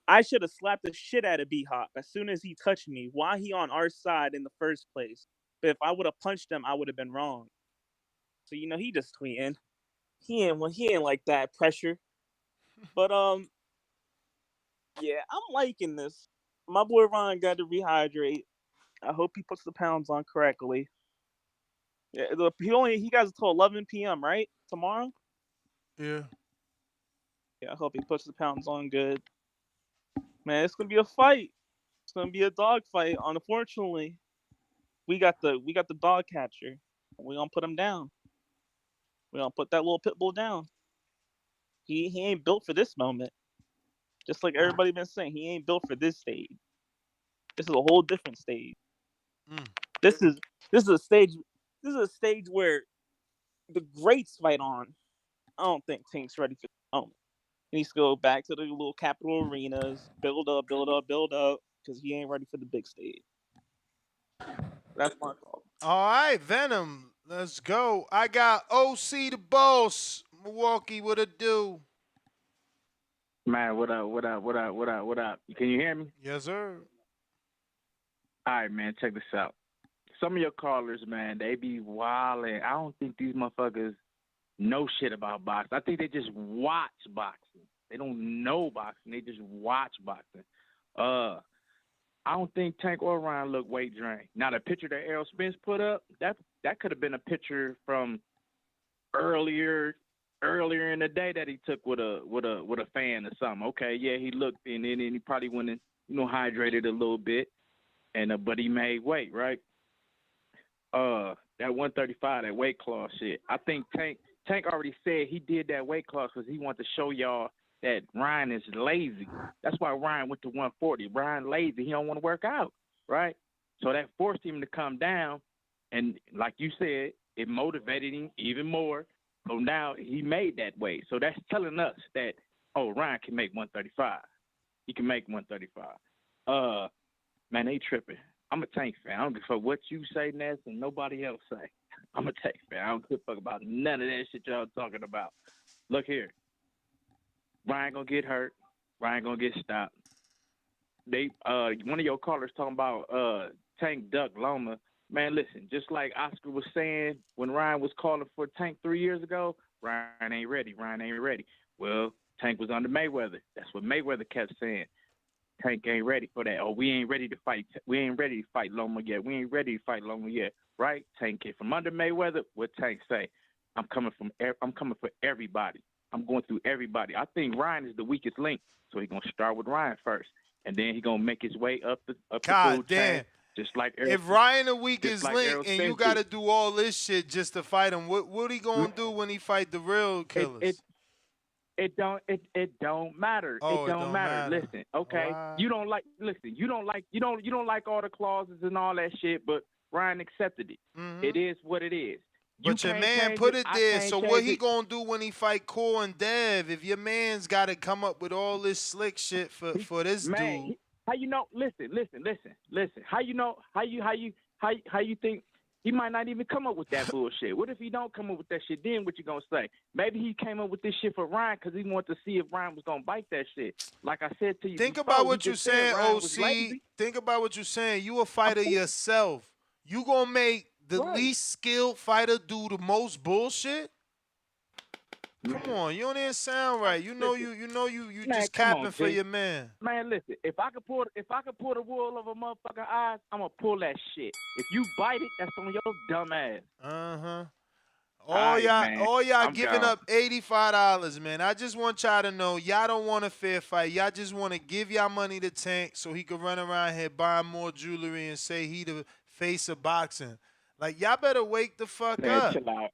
I should have slapped the shit out of B-Hop as soon as he touched me. Why he on our side in the first place? But if I would have punched him, I would have been wrong. So, he just tweeting. He ain't like that pressure. But, yeah, I'm liking this. My boy Ron got to rehydrate. I hope he puts the pounds on correctly. Yeah, he got until 11 p.m., right? Tomorrow? Yeah. Yeah, I hope he puts the pounds on good. Man, it's gonna be a fight. It's gonna be a dog fight. Unfortunately, we got the dog catcher. We gonna put him down. We gonna put that little pit bull down. He ain't built for this moment. Just like everybody been saying, he ain't built for this stage. This is a whole different stage. This is a stage. This is a stage where the greats fight on. I don't think Tank's ready for the moment. He needs to go back to the little capital arenas, build up, because he ain't ready for the big stage. That's my call. All right, Venom. Let's go. I got OC the boss. Milwaukee, what it do? Man, what up? Can you hear me? Yes, sir. All right, man, check this out. Some of your callers, man, they be wilding. I don't think these motherfuckers know shit about boxing. I think they just watch boxing. They don't know boxing. They just watch boxing. I don't think Tank or Ryan look weight drained. Now, the picture that Errol Spence put up, that could have been a picture from earlier in the day that he took with a fan or something. Okay, yeah, he looked and then he probably went and hydrated a little bit, and but he made weight, right? That 135, that weight class shit. I think Tank already said he did that weight class because he wanted to show y'all that Ryan is lazy. That's why Ryan went to 140. Ryan lazy. He don't want to work out, right? So that forced him to come down, and like you said, it motivated him even more. So now he made that weight. So that's telling us that, Ryan can make 135. He can make 135. Man, they tripping. I'm a Tank fan. I don't give a fuck what you say, Ness, and nobody else say. I'm a Tank fan. I don't give a fuck about none of that shit y'all talking about. Look here. Ryan gonna get hurt. Ryan gonna get stopped. One of your callers talking about Tank Duck Loma. Man, listen, just like Oscar was saying when Ryan was calling for Tank 3 years ago, Ryan ain't ready. Well, Tank was under Mayweather. That's what Mayweather kept saying. Tank ain't ready for that. We ain't ready to fight. We ain't ready to fight Loma yet. Right? Tank came from under Mayweather. What Tank say? I'm coming for everybody. I'm going through everybody. I think Ryan is the weakest link, so he's gonna start with Ryan first, and then he's gonna make his way up the food chain. Just like Errol, if Ryan the weakest like link and you got to do all this shit just to fight him, what he gonna do when he fight the real killers? It don't matter. Oh, it don't matter. Listen, okay. Wow. You don't like all the clauses and all that shit, but Ryan accepted it. Mm-hmm. It is what it is. But your man put it there, so what he gonna do when he fight Core and Dev? If your man's got to come up with all this slick shit for this dude. How you know? Listen. How you know? How you think he might not even come up with that bullshit? What if he don't come up with that shit? Then what you gonna say? Maybe he came up with this shit for Ryan because he wanted to see if Ryan was gonna bite that shit. Like I said to you Think before, about he what you're just said saying, Ryan was OC. lazy. Think about what you're saying. You a fighter yourself. You gonna make the Right. least skilled fighter do the most bullshit? Come on, you don't even sound right. You know you Man, just come on, capping for G. your man. Man, listen. If I could pull the wool over motherfucking eyes, I'm gonna pull that shit. If you bite it, that's on your dumb ass. Uh-huh. All right, man. All y'all I'm giving gone. up $85, man. I just want y'all to know y'all don't want a fair fight. Y'all just want to give y'all money to Tank so he could run around here buying more jewelry and say he the face of boxing. Like y'all better wake the fuck Man, up. chill out.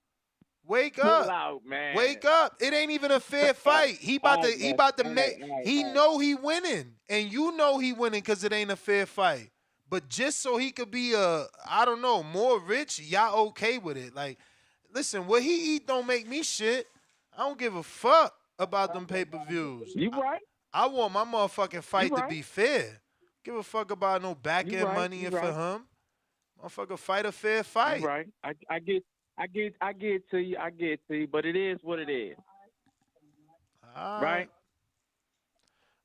Wake Chill up. out, man. Wake up. It ain't even a fair fight. He about to make he All right. know he winning. And you know he winning because it ain't a fair fight. But just so he could be I don't know, more rich, y'all okay with it. Like, listen, what he eat don't make me shit. I don't give a fuck about them pay-per-views. You right. I want my motherfucking fight You to right. be fair. Give a fuck about no back You end right. money You for right. him. Motherfucker fight a fair You fight. right. I get to you. I get to you. But it is what it is. All right. Right.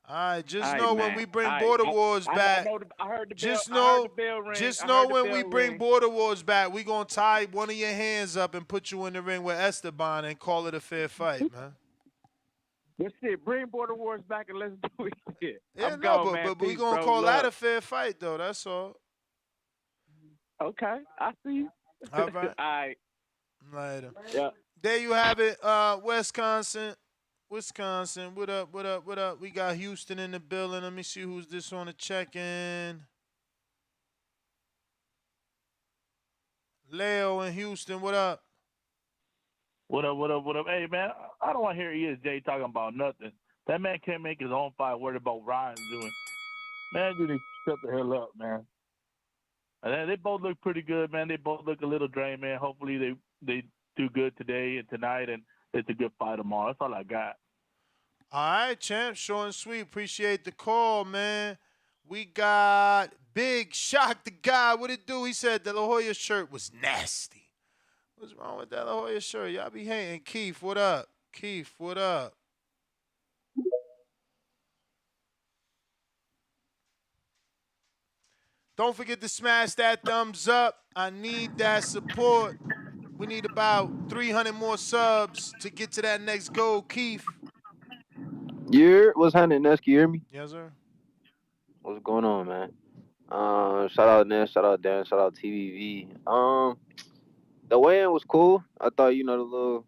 All right, just All right, know when man. we bring All right. Border Wars I back, know. I heard the bell. just I heard the know, bell ring. just I know heard the when bell we bring ring. Border Wars back, we gonna tie one of your hands up and put you in the ring with Esteban and call it a fair fight, man. That's it. Bring Border Wars back and let's do it. Yeah, I'm no, gone, man. but we Peace, gonna bro. call that Love. a fair fight though. That's all. Okay. I see you. All right. All right. Later. Yeah. There you have it. Wisconsin. What up? What up? What up? We got Houston in the building. Let me see who's this on the check-in. Leo in Houston. What up? What up, what up, what up? Hey, man, I don't want to hear ESJ talking about nothing. That man can't make his own fight, worried about Ryan's doing. Man, dude, shut the hell up, man. And they both look pretty good, man. They both look a little drained, man. Hopefully they do good today and tonight, and it's a good fight tomorrow. That's all I got. All right, champ. Short and sweet. Appreciate the call, man. We got Big Shock the guy. What it do? He said the La Jolla shirt was nasty. What's wrong with that La Jolla shirt? Y'all be hating. Keith, what up? Keith, what up? Don't forget to smash that thumbs up. I need that support. We need about 300 more subs to get to that next goal, Keith. Yeah, what's happening, Ness? Can you hear me? Yes, sir. What's going on, man? Shout out Ness, shout out Dan, shout out TVV. The weigh-in was cool. I thought, the little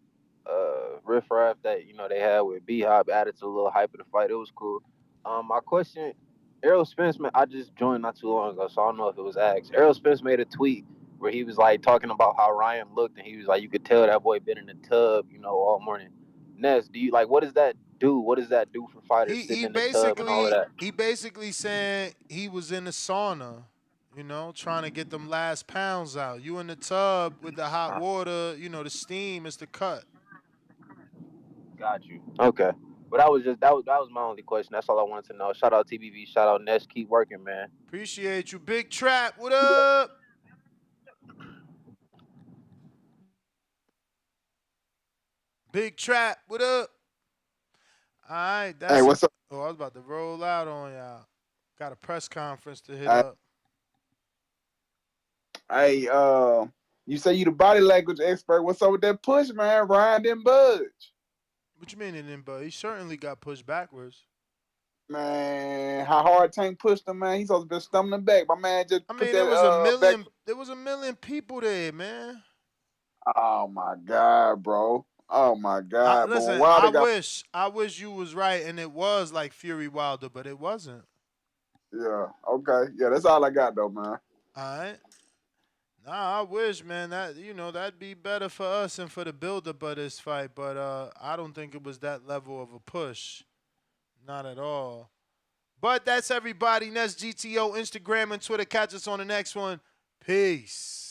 riff-raff that, they had with B-Hop added to the little hype of the fight. It was cool. My question, Errol Spence, man, I just joined not too long ago, so I don't know if it was asked. Errol Spence made a tweet where he was, like, talking about how Ryan looked, and he was like, you could tell that boy been in the tub, all morning. Ness, do you, what does that do? What does that do for fighters sitting in the tub and all of that? He basically said he was in the sauna, trying to get them last pounds out. You in the tub with the hot water, the steam is the cut. Got you. Okay. But that was my only question. That's all I wanted to know. Shout out TBV, shout out Ness. Keep working, man. Appreciate you. Big Trap, what up? Big Trap, what up? All right, that's Hey, what's up? Oh, I was about to roll out on y'all. Got a press conference to hit up. Hey, you say you the body language expert. What's up with that push, man? Ryan didn't budge. What you mean it didn't budge? He certainly got pushed backwards. Man, how hard Tank pushed him, man. He's supposed to be stumbling back. My man just put that there was a million. back. There was a million people there, man. Oh my God, bro. Oh my God, bro. Listen, I wish you was right, and it was like Fury Wilder, but it wasn't. Yeah. Okay. Yeah, that's all I got though, man. All right. Nah, I wish, man, that that'd be better for us and for the build-up of this fight, but I don't think it was that level of a push. Not at all. But that's everybody. That's GTO, Instagram, and Twitter. Catch us on the next one. Peace.